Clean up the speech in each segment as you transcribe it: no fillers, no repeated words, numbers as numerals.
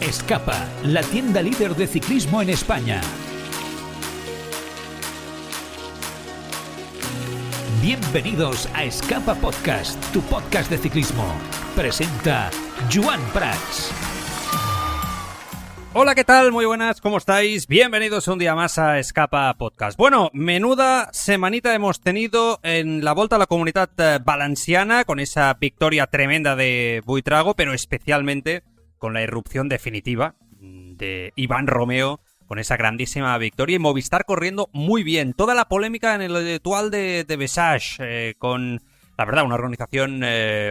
Escapa, la tienda líder de ciclismo en España. Bienvenidos a Escapa Podcast, tu podcast de ciclismo. Presenta Joan Prats. Hola, ¿qué tal? Muy buenas, ¿cómo estáis? Bienvenidos un día más a Escapa Podcast. Bueno, menuda semanita hemos tenido en la Volta a la Comunitat Valenciana con esa victoria tremenda de Buitrago, pero especialmente con la irrupción definitiva de Iván Romeo con esa grandísima victoria y Movistar corriendo muy bien. Toda la polémica en el Étoile de Bessage con, la verdad, una organización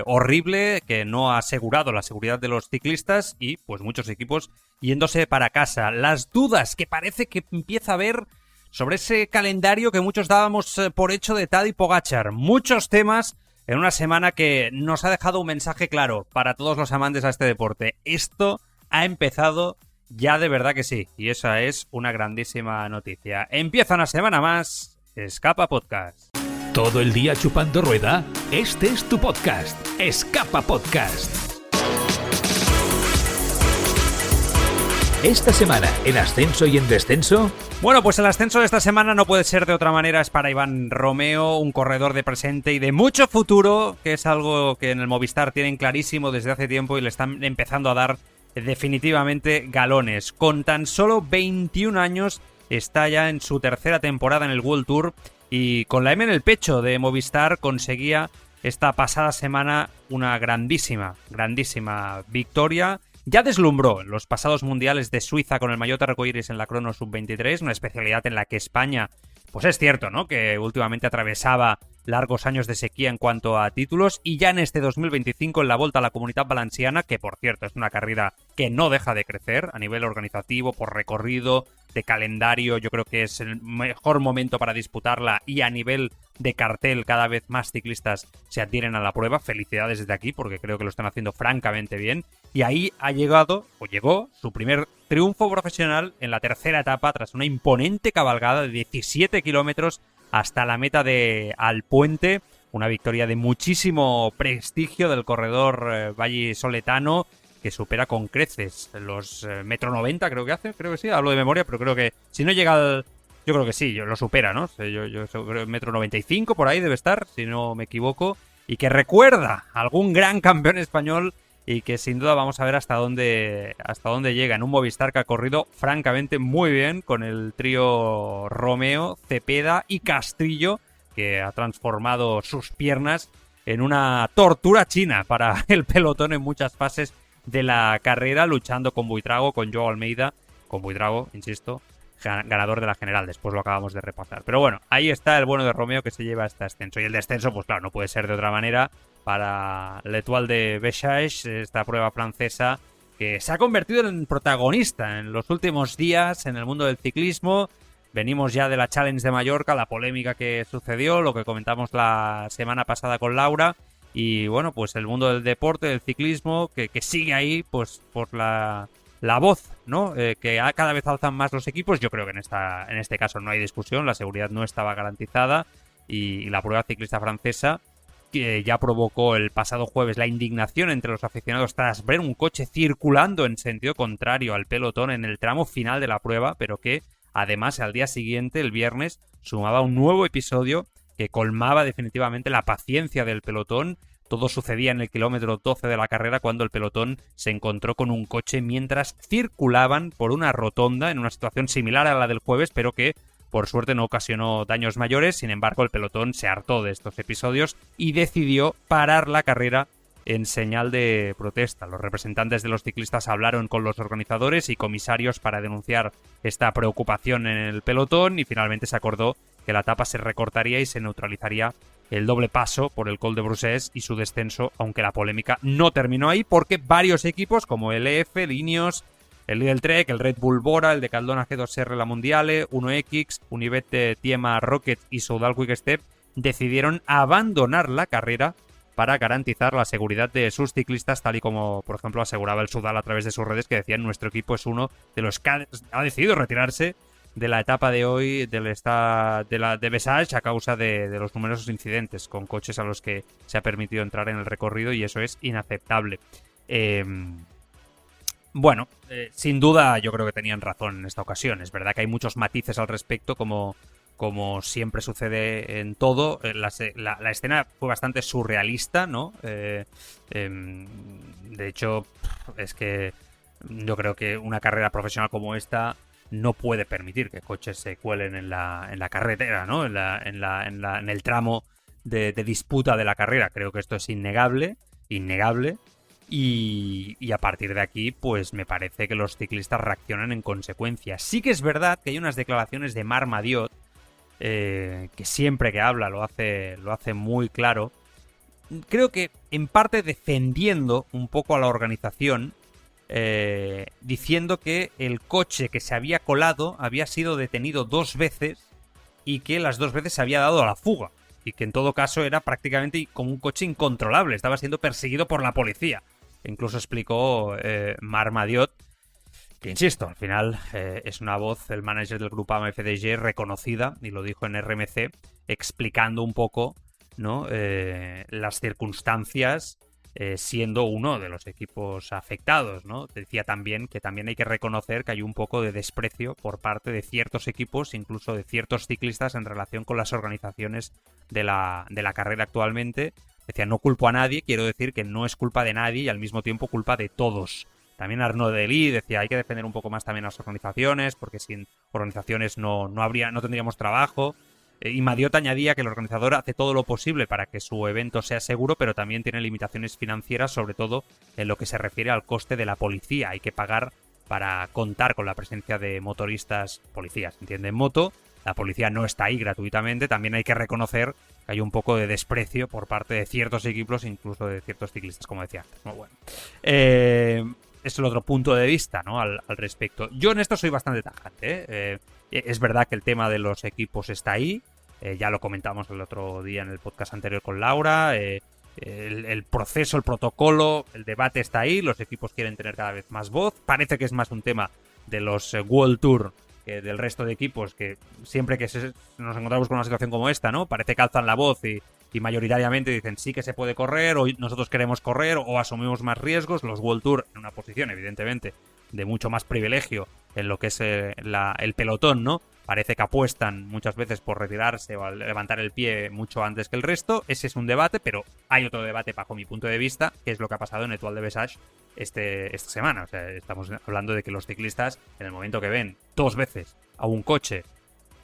horrible que no ha asegurado la seguridad de los ciclistas y pues muchos equipos yéndose para casa. Las dudas que parece que empieza a haber sobre ese calendario que muchos dábamos por hecho de Tadej Pogačar. Muchos temas en una semana que nos ha dejado un mensaje claro para todos los amantes a este deporte. Esto ha empezado ya de verdad que sí, y esa es una grandísima noticia. Empieza una semana más, Escapa Podcast. ¿Todo el día chupando rueda? Este es tu podcast, Escapa Podcast. Esta semana, ¿en ascenso y en descenso? Bueno, pues el ascenso de esta semana no puede ser de otra manera. Es para Iván Romeo, un corredor de presente y de mucho futuro, que es algo que en el Movistar tienen clarísimo desde hace tiempo y le están empezando a dar definitivamente galones. Con tan solo 21 años está ya en su tercera temporada en el World Tour y con la M en el pecho de Movistar conseguía esta pasada semana una grandísima victoria. Ya deslumbró en los pasados mundiales de Suiza con el maillot arcoíris en la crono sub-23, una especialidad en la que España, pues es cierto, ¿no?, que últimamente atravesaba largos años de sequía en cuanto a títulos, y ya en este 2025 en la Volta a la Comunitat Valenciana, que por cierto es una carrera que no deja de crecer a nivel organizativo, por recorrido, de calendario. Yo creo que es el mejor momento para disputarla y a nivel de cartel cada vez más ciclistas se adhieren a la prueba. Felicidades desde aquí porque creo que lo están haciendo francamente bien. Y ahí llegó su primer triunfo profesional en la tercera etapa tras una imponente cabalgada de 17 kilómetros hasta la meta de Alpuente. Una victoria de muchísimo prestigio del corredor vallisoletano, que supera con creces los 1,90 m, creo que sí, hablo de memoria, pero creo que si no llega al... Yo creo que sí, lo supera, ¿no? Yo creo que 1,95 m por ahí debe estar, si no me equivoco, y que recuerda a algún gran campeón español y que sin duda vamos a ver hasta dónde llega en un Movistar que ha corrido francamente muy bien con el trío Romeo, Cepeda y Castrillo, que ha transformado sus piernas en una tortura china para el pelotón en muchas fases de la carrera, luchando con Buitrago, con Joao Almeida, con Buitrago, insisto, ganador de la general. Después lo acabamos de repasar. Pero bueno, ahí está el bueno de Romeo que se lleva este ascenso. Y el descenso, pues claro, no puede ser de otra manera para l'Étoile de Bessage, esta prueba francesa que se ha convertido en protagonista en los últimos días en el mundo del ciclismo. Venimos ya de la Challenge de Mallorca, la polémica que sucedió, lo que comentamos la semana pasada con Laura. Y bueno, pues el mundo del deporte, del ciclismo, que sigue ahí, pues por la voz, ¿no? Que cada vez alzan más los equipos. Yo creo que en este caso no hay discusión, la seguridad no estaba garantizada y la prueba ciclista francesa, que ya provocó el pasado jueves la indignación entre los aficionados tras ver un coche circulando en sentido contrario al pelotón en el tramo final de la prueba, pero que además al día siguiente, el viernes, sumaba un nuevo episodio que colmaba definitivamente la paciencia del pelotón. Todo sucedía en el kilómetro 12 de la carrera cuando el pelotón se encontró con un coche mientras circulaban por una rotonda en una situación similar a la del jueves, pero que por suerte no ocasionó daños mayores. Sin embargo, el pelotón se hartó de estos episodios y decidió parar la carrera en señal de protesta. Los representantes de los ciclistas hablaron con los organizadores y comisarios para denunciar esta preocupación en el pelotón y finalmente se acordó que la etapa se recortaría y se neutralizaría el doble paso por el Col de Brussels y su descenso, aunque la polémica no terminó ahí porque varios equipos como el EF, el Ineos, el Lidl Trek, el Red Bull Bora, el Decathlon G2R La Mondiale, 1X, Unibet Tiema Rocket y Soudal Quick-Step decidieron abandonar la carrera para garantizar la seguridad de sus ciclistas, tal y como, por ejemplo, aseguraba el Soudal a través de sus redes, que decían: nuestro equipo es uno de los que ha decidido retirarse de la etapa de hoy de Bessage a causa de los numerosos incidentes con coches a los que se ha permitido entrar en el recorrido, y eso es inaceptable. Bueno, sin duda yo creo que tenían razón en esta ocasión. Es verdad que hay muchos matices al respecto, como siempre sucede en todo. La escena fue bastante surrealista, ¿no? De hecho, es que yo creo que una carrera profesional como esta no puede permitir que coches se cuelen en la carretera, ¿no? En el tramo de disputa de la carrera. Creo que esto es innegable. Y a partir de aquí, pues me parece que los ciclistas reaccionan en consecuencia. Sí que es verdad que hay unas declaraciones de Marc Madiot, que siempre que habla lo hace muy claro. Creo que en parte defendiendo un poco a la organización, diciendo que el coche que se había colado había sido detenido 2 veces y que las 2 veces se había dado a la fuga. Y que en todo caso era prácticamente como un coche incontrolable, estaba siendo perseguido por la policía. Incluso explicó Marc Madiot, que insisto, al final es una voz, el manager del Groupama FDJ, reconocida, y lo dijo en RMC, explicando un poco, ¿no? Las circunstancias, siendo uno de los equipos afectados, ¿no? Decía también que también hay que reconocer que hay un poco de desprecio por parte de ciertos equipos, incluso de ciertos ciclistas, en relación con las organizaciones de la carrera actualmente. Decía, no culpo a nadie, quiero decir que no es culpa de nadie y al mismo tiempo culpa de todos. También Arnaud Delis decía, hay que defender un poco más también a las organizaciones, porque sin organizaciones no tendríamos trabajo. Y Madiot añadía que el organizador hace todo lo posible para que su evento sea seguro, pero también tiene limitaciones financieras, sobre todo en lo que se refiere al coste de la policía. Hay que pagar para contar con la presencia de motoristas, policías, ¿entienden? Moto. La policía no está ahí gratuitamente. También hay que reconocer que hay un poco de desprecio por parte de ciertos equipos, incluso de ciertos ciclistas, como decía antes. Muy bueno. Es el otro punto de vista, ¿no? Al respecto. Yo en esto soy bastante tajante, es verdad que el tema de los equipos está ahí. Ya lo comentamos el otro día en el podcast anterior con Laura. El proceso, el protocolo, el debate está ahí. Los equipos quieren tener cada vez más voz. Parece que es más un tema de los World Tour que del resto de equipos, que siempre que nos encontramos con una situación como esta, ¿no? Parece que alzan la voz y mayoritariamente dicen sí que se puede correr, o nosotros queremos correr, o asumimos más riesgos. Los World Tour en una posición, evidentemente, de mucho más privilegio en lo que es el pelotón, ¿no? Parece que apuestan muchas veces por retirarse o levantar el pie mucho antes que el resto. Ese es un debate, pero hay otro debate bajo mi punto de vista, que es lo que ha pasado en Étoile de Bessage esta semana. O sea, estamos hablando de que los ciclistas, en el momento que ven 2 veces a un coche,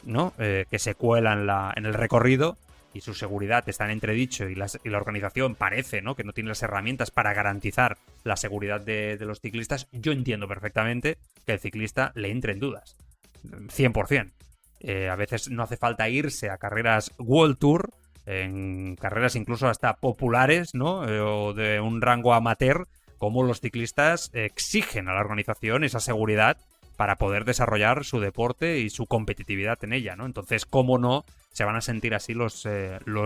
¿no? Que se cuela en el recorrido y su seguridad está en entredicho y la organización parece, ¿no? Que no tiene las herramientas para garantizar la seguridad de los ciclistas, yo entiendo perfectamente que el ciclista le entre en dudas. 100%. A veces no hace falta irse a carreras World Tour, en carreras incluso hasta populares, ¿no? O de un rango amateur, como los ciclistas exigen a la organización esa seguridad para poder desarrollar su deporte y su competitividad en ella, ¿no? Entonces, ¿cómo no se van a sentir así los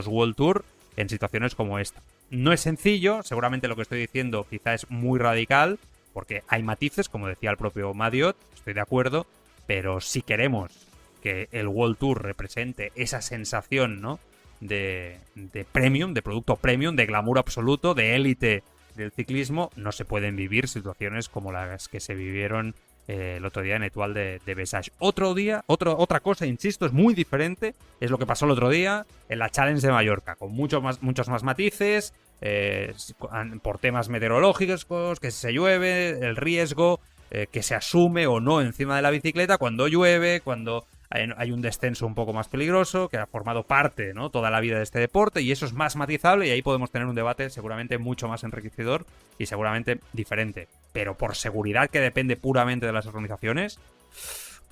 World Tour en situaciones como esta? No es sencillo, seguramente lo que estoy diciendo quizá es muy radical, porque hay matices, como decía el propio Madiot, estoy de acuerdo, pero si queremos que el World Tour represente esa sensación, ¿no? de premium, de producto premium, de glamour absoluto, de élite del ciclismo, no se pueden vivir situaciones como las que se vivieron el otro día en Étoile de Bessage. Otra cosa, insisto, es muy diferente, es lo que pasó el otro día en la Challenge de Mallorca, con muchos más matices, por temas meteorológicos, que se llueve, el riesgo que se asume o no encima de la bicicleta cuando llueve, cuando hay un descenso un poco más peligroso, que ha formado parte, ¿no? Toda la vida de este deporte, y eso es más matizable, y ahí podemos tener un debate seguramente mucho más enriquecedor y seguramente diferente. Pero por seguridad que depende puramente de las organizaciones,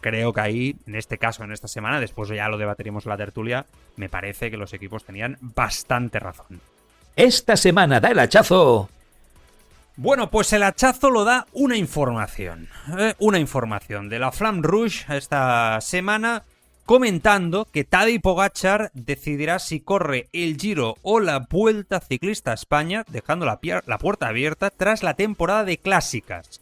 creo que ahí, en este caso, en esta semana, después ya lo debatiremos en la tertulia, me parece que los equipos tenían bastante razón. Esta semana da el hachazo. Bueno, pues el hachazo lo da una información de la Flamme Rouge esta semana, comentando que Tadej Pogačar decidirá si corre el Giro o la Vuelta Ciclista a España, dejando la puerta abierta tras la temporada de clásicas.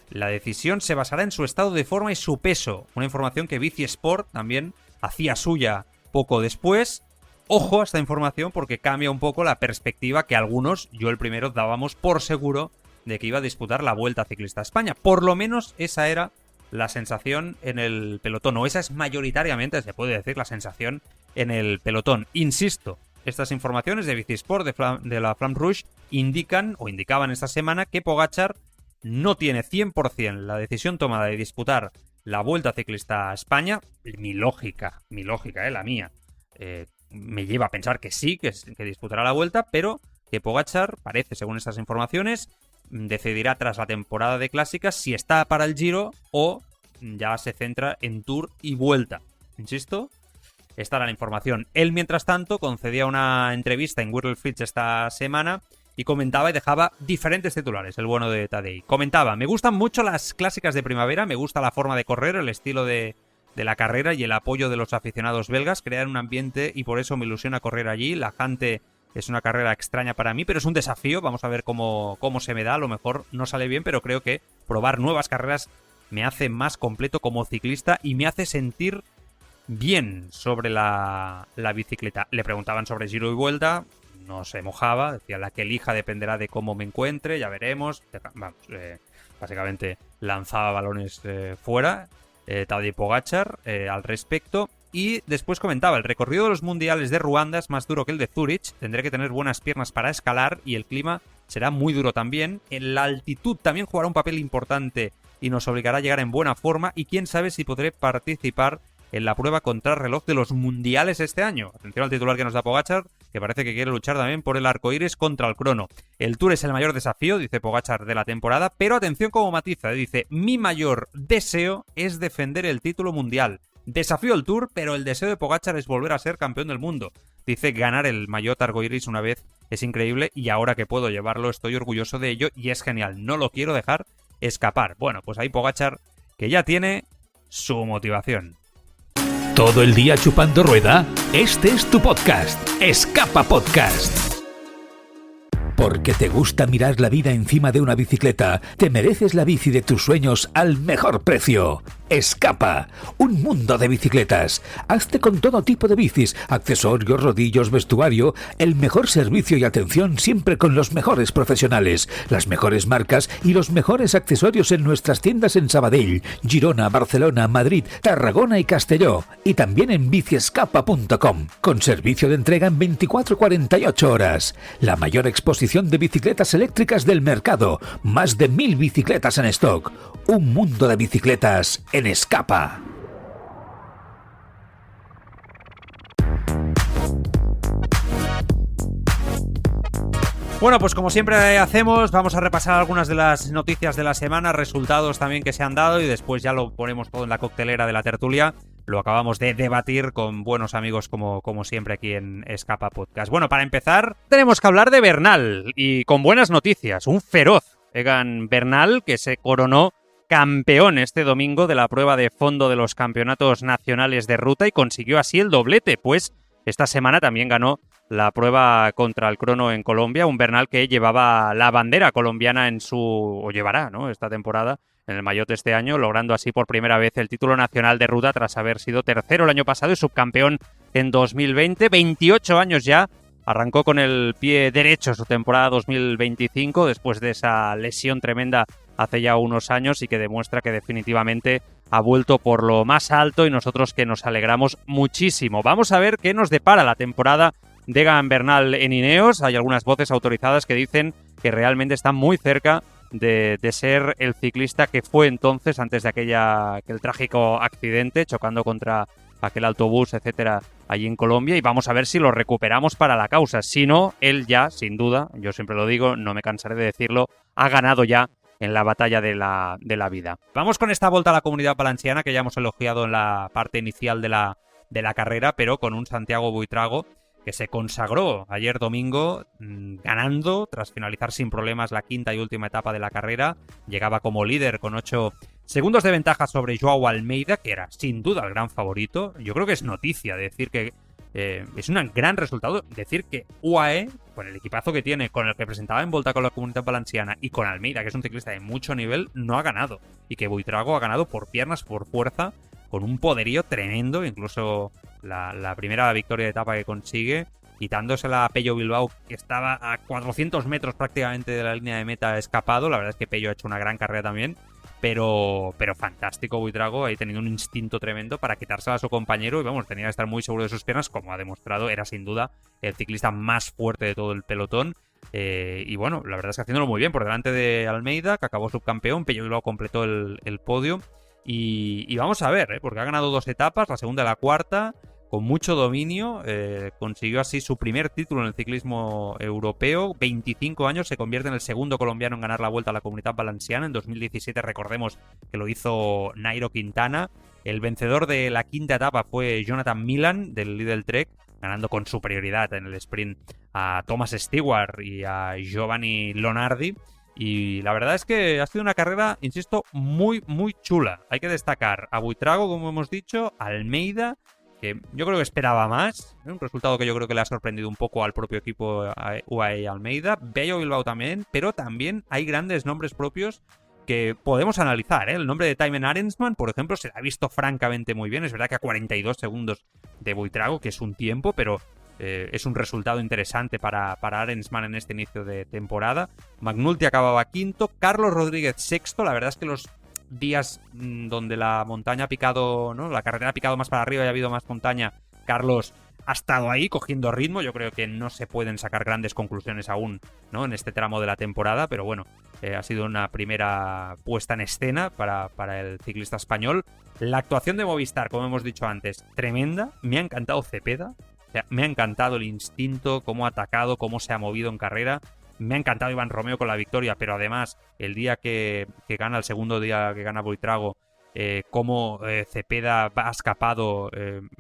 La decisión se basará en su estado de forma y su peso, una información que Bici Sport también hacía suya poco después. Ojo a esta información porque cambia un poco la perspectiva que algunos, yo el primero, dábamos por seguro de que iba a disputar la Vuelta Ciclista a España. Por lo menos esa era la sensación en el pelotón, o esa es mayoritariamente, se puede decir, la sensación en el pelotón. Insisto, estas informaciones de Bicisport, de la Flamme Rouge, indicaban esta semana que Pogačar no tiene 100% la decisión tomada de disputar la Vuelta Ciclista a España. Mi lógica, la mía, me lleva a pensar que sí, que disputará la Vuelta, pero que Pogačar, parece, según estas informaciones, decidirá tras la temporada de clásicas si está para el Giro o ya se centra en Tour y Vuelta. Insisto, esta era la información. Él, mientras tanto, concedía una entrevista en Whirlwind Fridge esta semana y comentaba y dejaba diferentes titulares, el bueno de Tadej. Comentaba: me gustan mucho las clásicas de primavera, me gusta la forma de correr, el estilo de la carrera y el apoyo de los aficionados belgas, crear un ambiente y por eso me ilusiona correr allí. La Jante es una carrera extraña para mí, pero es un desafío, vamos a ver cómo se me da, a lo mejor no sale bien, pero creo que probar nuevas carreras me hace más completo como ciclista y me hace sentir bien sobre la bicicleta. Le preguntaban sobre Giro y Vuelta, no se mojaba, decía: la que elija dependerá de cómo me encuentre, ya veremos. Vamos, básicamente lanzaba balones fuera, Tadej Pogačar al respecto. Y después comentaba: el recorrido de los mundiales de Ruanda es más duro que el de Zúrich, tendré que tener buenas piernas para escalar y el clima será muy duro también. En la altitud también jugará un papel importante y nos obligará a llegar en buena forma, y quién sabe si podré participar en la prueba contrarreloj de los mundiales este año. Atención al titular que nos da Pogačar, que parece que quiere luchar también por el arcoíris contra el crono. El Tour es el mayor desafío, dice Pogačar, de la temporada, pero atención como matiza, dice: mi mayor deseo es defender el título mundial. Desafío el Tour, pero el deseo de Pogačar es volver a ser campeón del mundo. Dice: ganar el maillot arcoíris una vez es increíble y ahora que puedo llevarlo estoy orgulloso de ello y es genial, no lo quiero dejar escapar. Bueno, pues ahí Pogačar, que ya tiene su motivación. ¿Todo el día chupando rueda? Este es tu podcast, Escapa Podcast. Porque te gusta mirar la vida encima de una bicicleta, te mereces la bici de tus sueños al mejor precio. Escapa, un mundo de bicicletas. Hazte con todo tipo de bicis, accesorios, rodillos, vestuario, el mejor servicio y atención siempre con los mejores profesionales, las mejores marcas y los mejores accesorios en nuestras tiendas en Sabadell, Girona, Barcelona, Madrid, Tarragona y Castelló, y también en biciescapa.com, con servicio de entrega en 24-48 horas. La mayor exposición de bicicletas eléctricas del mercado, más de 1000 bicicletas en stock, un mundo de bicicletas en Escapa. Bueno, pues como siempre hacemos, vamos a repasar algunas de las noticias de la semana, resultados también que se han dado, y después ya lo ponemos todo en la coctelera de la tertulia. Lo acabamos de debatir con buenos amigos como siempre aquí en Escapa Podcast. Bueno, para empezar tenemos que hablar de Bernal, y con buenas noticias. Un feroz Egan Bernal que se coronó campeón este domingo de la prueba de fondo de los campeonatos nacionales de ruta y consiguió así el doblete, pues esta semana también ganó la prueba contra el crono en Colombia, un Bernal que llevaba la bandera colombiana o llevará, ¿no?, esta temporada en el maillot este año, logrando así por primera vez el título nacional de ruta tras haber sido tercero el año pasado y subcampeón en 2020. 28 años ya, arrancó con el pie derecho su temporada 2025 después de esa lesión tremenda hace ya unos años y que demuestra que definitivamente ha vuelto por lo más alto y nosotros que nos alegramos muchísimo. Vamos a ver qué nos depara la temporada de Egan Bernal en Ineos. Hay algunas voces autorizadas que dicen que realmente está muy cerca de ser el ciclista que fue entonces, antes de aquel trágico accidente, chocando contra aquel autobús, etcétera, allí en Colombia, y vamos a ver si lo recuperamos para la causa. Si no, él ya, sin duda, yo siempre lo digo, no me cansaré de decirlo, ha ganado ya en la batalla de la vida. Vamos con esta Volta a la Comunidad Valenciana que ya hemos elogiado en la parte inicial de la carrera, pero con un Santiago Buitrago que se consagró ayer domingo ganando tras finalizar sin problemas la quinta y última etapa de la carrera. Llegaba como líder con 8 segundos de ventaja sobre Joao Almeida, que era sin duda el gran favorito. Yo creo que es noticia decir que es un gran resultado decir que UAE, con el equipazo que tiene, con el que presentaba en Volta con la Comunidad Valenciana y con Almeida, que es un ciclista de mucho nivel, no ha ganado. Y que Buitrago ha ganado por piernas, por fuerza, con un poderío tremendo. Incluso la primera victoria de etapa que consigue quitándosela a Pello Bilbao, que estaba a 400 metros prácticamente de la línea de meta escapado. La verdad es que Pello ha hecho una gran carrera también, pero fantástico Buitrago, ahí teniendo un instinto tremendo para quitársela a su compañero y vamos, tenía que estar muy seguro de sus piernas, como ha demostrado, era sin duda el ciclista más fuerte de todo el pelotón. Y bueno, la verdad es que haciéndolo muy bien por delante de Almeida, que acabó subcampeón. Pello Bilbao completó el podio y vamos a ver, porque ha ganado 2 etapas, la segunda y la cuarta, con mucho dominio. Consiguió así su primer título en el ciclismo europeo. 25 años, se convierte en el segundo colombiano en ganar la Vuelta a la Comunitat Valenciana. En 2017 recordemos que lo hizo Nairo Quintana. El vencedor de la quinta etapa fue Jonathan Milan del Lidl Trek, ganando con superioridad en el sprint a Thomas Stewart y a Giovanni Lonardi. Y la verdad es que ha sido una carrera, insisto, muy, muy chula. Hay que destacar a Buitrago, como hemos dicho, Almeida, que yo creo que esperaba más, un resultado que yo creo que le ha sorprendido un poco al propio equipo UAE Almeida, Pello Bilbao también, pero también hay grandes nombres propios que podemos analizar, ¿eh? El nombre de Thymen Arensman, por ejemplo, se le ha visto francamente muy bien. Es verdad que a 42 segundos de Buitrago, que es un tiempo, pero es un resultado interesante para Arensman en este inicio de temporada. McNulty acababa quinto, Carlos Rodríguez sexto. La verdad es que los días donde la montaña ha picado, ¿no? La carretera ha picado más para arriba y ha habido más montaña, Carlos ha estado ahí cogiendo ritmo. Yo creo que no se pueden sacar grandes conclusiones aún, ¿no? En este tramo de la temporada, pero bueno, ha sido una primera puesta en escena para el ciclista español. La actuación de Movistar, como hemos dicho antes, tremenda. Me ha encantado Cepeda, o sea, me ha encantado el instinto, cómo ha atacado, cómo se ha movido en carrera. Me ha encantado Iván Romeo con la victoria, pero además el día que gana, el segundo día que gana Buitrago, cómo Cepeda ha escapado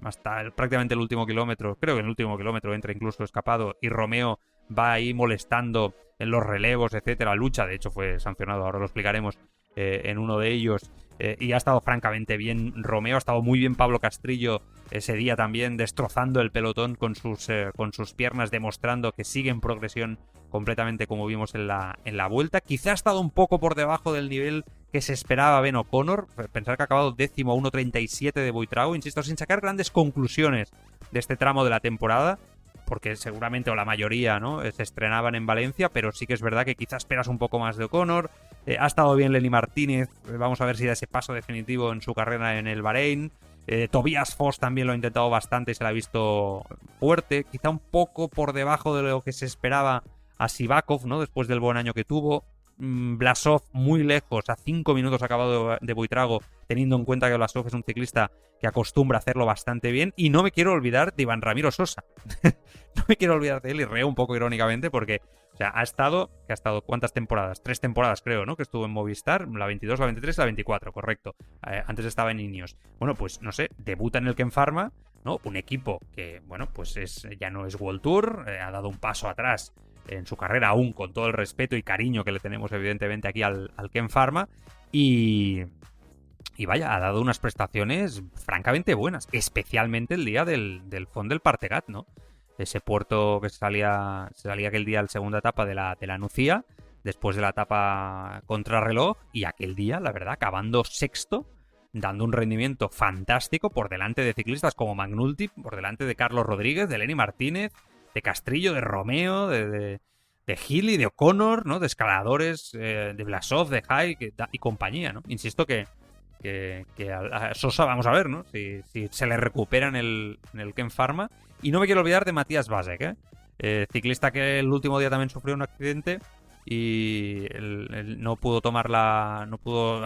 hasta prácticamente el último kilómetro. Creo que en el último kilómetro entra incluso escapado, y Romeo va ahí molestando en los relevos, etcétera. Lucha, de hecho fue sancionado, ahora lo explicaremos, en uno de ellos. Y ha estado francamente bien Romeo, ha estado muy bien Pablo Castrillo ese día también, destrozando el pelotón con sus piernas, demostrando que sigue en progresión completamente como vimos en la vuelta. Quizá ha estado un poco por debajo del nivel que se esperaba Ben O'Connor. Pensar que ha acabado décimo a 1.37 de Buitrago, insisto, sin sacar grandes conclusiones de este tramo de la temporada, porque seguramente, o la mayoría, ¿no?, se estrenaban en Valencia, pero sí que es verdad que quizás esperas un poco más de O'Connor. Ha estado bien Lenny Martínez, vamos a ver si da ese paso definitivo en su carrera en el Bahrein. Tobias Foss también lo ha intentado bastante y se la ha visto fuerte, quizá un poco por debajo de lo que se esperaba a Sivakov, ¿no?, después del buen año que tuvo. Blasov muy lejos, a 5 minutos acabado de Buitrago, teniendo en cuenta que Blasov es un ciclista que acostumbra a hacerlo bastante bien. Y no me quiero olvidar de Iván Ramiro Sosa. No me quiero olvidar de él, y reo un poco irónicamente porque, o sea, ha estado ¿cuántas temporadas? 3 temporadas creo, ¿no?, que estuvo en Movistar, la 22, la 23 y la 24, correcto. Antes estaba en Ineos. Bueno, pues no sé, debuta en el Ken Pharma, ¿no?, un equipo que, bueno, pues ya no es World Tour, ha dado un paso atrás en su carrera, aún con todo el respeto y cariño que le tenemos evidentemente aquí al Ken Pharma, y vaya, ha dado unas prestaciones francamente buenas, especialmente el día del Font del Partegat, ¿no? Ese puerto que se salía aquel día, la segunda etapa de la Nucía, después de la etapa contrarreloj, y aquel día, la verdad, acabando sexto, dando un rendimiento fantástico por delante de ciclistas como McNulty, por delante de Carlos Rodríguez, de Lenny Martínez, de Castrillo, de Romeo, de Healy, de O'Connor, ¿no?, de escaladores, de Blasov, de Hay y compañía, ¿no? Insisto que a Sosa vamos a ver, ¿no?, si se le recupera en el Ken Pharma. Y no me quiero olvidar de Matías Vasek, ciclista que el último día también sufrió un accidente y no pudo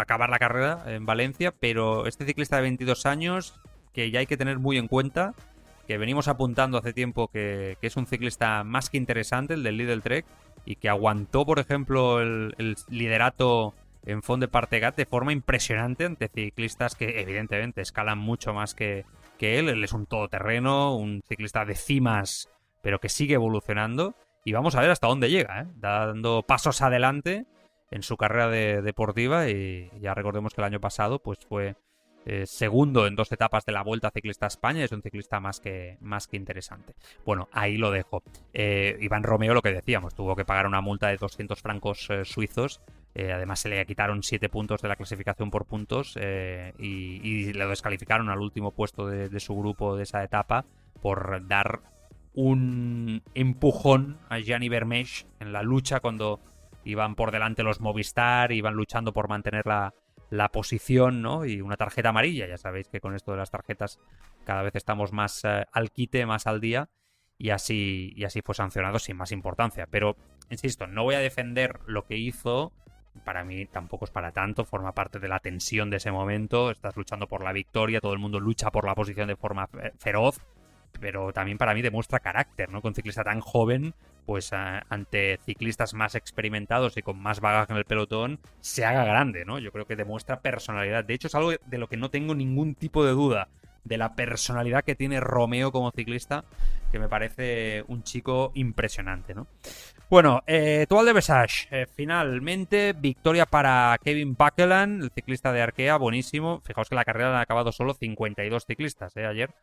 acabar la carrera en Valencia, pero este ciclista de 22 años que ya hay que tener muy en cuenta, que venimos apuntando hace tiempo que es un ciclista más que interesante, el del Lidl Trek, y que aguantó, por ejemplo, el liderato en Font de Partegat de forma impresionante ante ciclistas que evidentemente escalan mucho más que él. Él es un todoterreno, un ciclista de cimas, pero que sigue evolucionando, y vamos a ver hasta dónde llega, dando pasos adelante en su carrera deportiva. Y ya recordemos que el año pasado pues fue segundo en 2 etapas de la Vuelta Ciclista a España. Es un ciclista más que interesante. Bueno, ahí lo dejo. Iván Romeo, lo que decíamos, tuvo que pagar una multa de 200 francos suizos. Además se le quitaron 7 puntos de la clasificación por puntos, y le descalificaron al último puesto de su grupo de esa etapa por dar un empujón a Gianni Vermeersch en la lucha cuando iban por delante los Movistar, iban luchando por mantener la posición, ¿no? Y una tarjeta amarilla. Ya sabéis que con esto de las tarjetas cada vez estamos más al quite, más al día. Y así fue sancionado sin más importancia. Pero, insisto, no voy a defender lo que hizo. Para mí tampoco es para tanto. Forma parte de la tensión de ese momento. Estás luchando por la victoria. Todo el mundo lucha por la posición de forma feroz. Pero también para mí demuestra carácter, ¿no? Que un ciclista tan joven, pues ante ciclistas más experimentados y con más bagaje en el pelotón, se haga grande, ¿no? Yo creo que demuestra personalidad. De hecho, es algo de lo que no tengo ningún tipo de duda, de la personalidad que tiene Romeo como ciclista, que me parece un chico impresionante, ¿no? Bueno, Étoile de Bessèges, finalmente victoria para Kevin Buckland, el ciclista de Arkea, buenísimo. Fijaos que la carrera han acabado solo 52 ciclistas, ayer.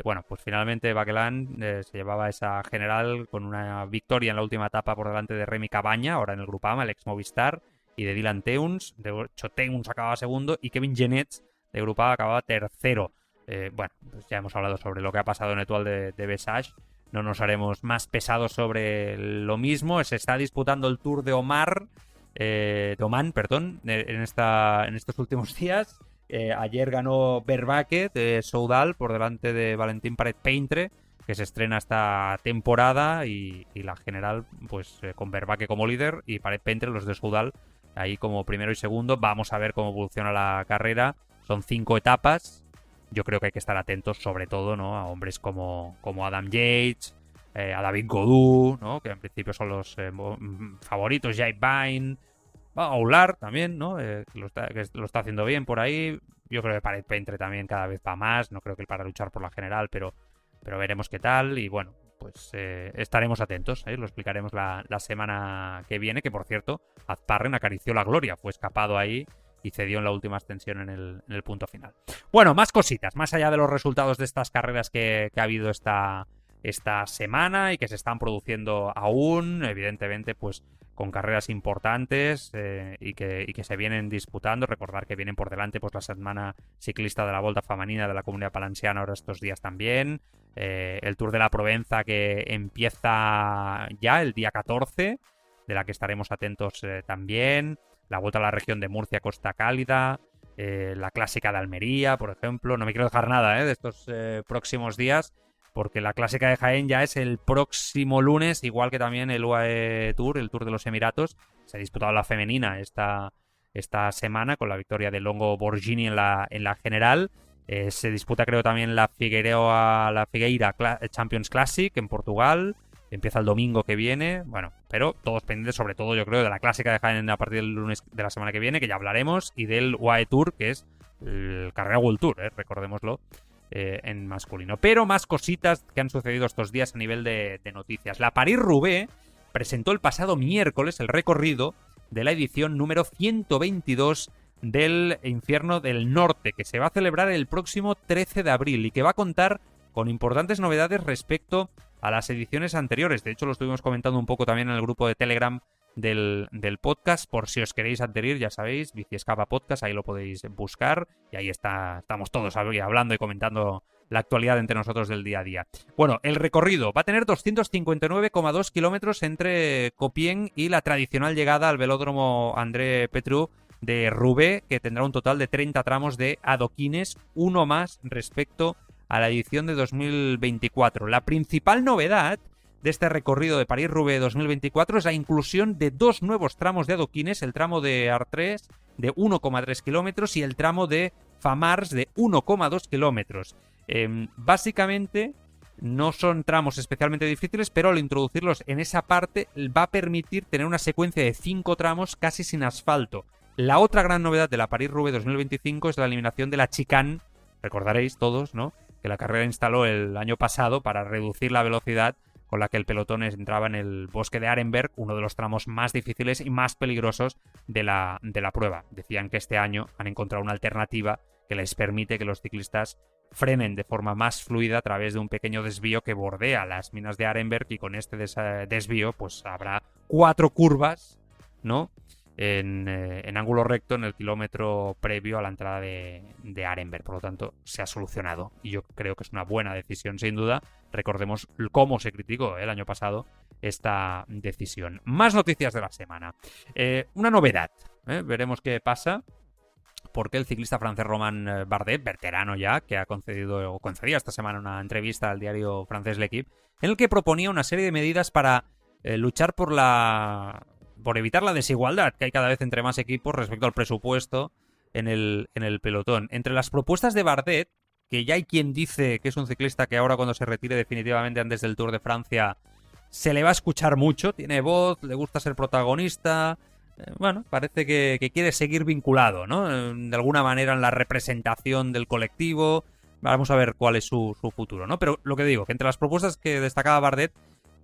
Bueno, pues finalmente Buckland se llevaba esa general con una victoria en la última etapa por delante de Remy Cabaña, ahora en el Groupama, el ex Movistar, y de Dylan Teuns. De hecho, Teuns acababa segundo y Kevin Genets de Groupama acababa tercero. Bueno, pues ya hemos hablado sobre lo que ha pasado en Étoile de Bessèges. No nos haremos más pesados sobre lo mismo. Se está disputando el Tour de Oman, en estos últimos días. Ayer ganó Vervaeke de Soudal por delante de Valentín Paret-Peintre, que se estrena esta temporada, y la general pues con Vervaeke como líder y Paret-Peintre, los de Soudal, ahí como primero y segundo. Vamos a ver cómo evoluciona la carrera. Son 5 etapas. Yo creo que hay que estar atentos sobre todo, ¿no?, a hombres como Adam Yates, a David Gaudu, ¿no?, que en principio son los favoritos, Jake Vine, Oulart también, ¿no?, que lo está haciendo bien por ahí. Yo creo que Paret-Peintre también cada vez va más. No creo que él para luchar por la general, pero veremos qué tal. Y bueno, pues estaremos atentos, lo explicaremos la semana que viene. Que por cierto, Azparren acarició la gloria, fue escapado ahí y cedió en la última extensión en el punto final. Bueno, más cositas, más allá de los resultados de estas carreras que ha habido esta semana y que se están produciendo aún, evidentemente, pues con carreras importantes y que se vienen disputando. Recordar que vienen por delante pues la semana ciclista de la Volta Femenina de la Comunidad Valenciana ahora estos días también. El Tour de la Provenza, que empieza ya el día 14, de la que estaremos atentos también. La Vuelta a la Región de Murcia, Costa Cálida, la Clásica de Almería, por ejemplo. No me quiero dejar nada de estos próximos días, porque la Clásica de Jaén ya es el próximo lunes, igual que también el UAE Tour, el Tour de los Emiratos. Se ha disputado la femenina esta semana con la victoria de Longo Borghini en la general. Se disputa, creo, también la Figueira Champions Classic en Portugal. Empieza el domingo que viene. Bueno, pero todos pendientes, sobre todo, yo creo, de la Clásica de Jaén a partir del lunes de la semana que viene, que ya hablaremos, y del UAE Tour, que es el Carrera World Tour, recordémoslo, en masculino. Pero más cositas que han sucedido estos días a nivel de noticias. La París-Roubaix presentó el pasado miércoles el recorrido de la edición número 122 del Infierno del Norte, que se va a celebrar el próximo 13 de abril y que va a contar con importantes novedades respecto a las ediciones anteriores. De hecho, lo estuvimos comentando un poco también en el grupo de Telegram del podcast. Por si os queréis adherir, ya sabéis, Bici Escapa Podcast, ahí lo podéis buscar. Y ahí estamos todos hablando y comentando la actualidad entre nosotros del día a día. Bueno, el recorrido va a tener 259,2 kilómetros entre Compiègne y la tradicional llegada al velódromo André Petru de Roubaix, que tendrá un total de 30 tramos de adoquines, uno más respecto a la edición de 2024. La principal novedad de este recorrido de París-Roubaix 2024 es la inclusión de 2 nuevos tramos de adoquines, el tramo de Artres de 1,3 kilómetros y el tramo de Famars de 1,2 kilómetros. Básicamente no son tramos especialmente difíciles, pero al introducirlos en esa parte va a permitir tener una secuencia de 5 tramos casi sin asfalto. La otra gran novedad de la París-Roubaix 2025 es la eliminación de la chicane. Recordaréis todos, ¿no?, que la carrera instaló el año pasado para reducir la velocidad con la que el pelotón entraba en el bosque de Arenberg, uno de los tramos más difíciles y más peligrosos de la prueba. Decían que este año han encontrado una alternativa que les permite que los ciclistas frenen de forma más fluida a través de un pequeño desvío que bordea las minas de Arenberg, y con este desvío pues habrá 4 curvas, ¿no?, en ángulo recto en el kilómetro previo a la entrada de Arenberg. Por lo tanto, se ha solucionado y yo creo que es una buena decisión sin duda, Recordemos cómo se criticó el año pasado esta decisión. Más noticias de la semana. Una novedad. Veremos qué pasa, porque el ciclista francés Romain Bardet, veterano ya, que ha concedía esta semana una entrevista al diario francés L'Équipe, en el que proponía una serie de medidas para luchar por evitar la desigualdad que hay cada vez entre más equipos respecto al presupuesto en el pelotón. Entre las propuestas de Bardet, que ya hay quien dice que es un ciclista que ahora, cuando se retire definitivamente antes del Tour de Francia, se le va a escuchar mucho, tiene voz, le gusta ser protagonista. Bueno, parece que quiere seguir vinculado, ¿no? De alguna manera en la representación del colectivo. Vamos a ver cuál es su futuro, ¿no? Pero lo que digo, que entre las propuestas que destacaba Bardet,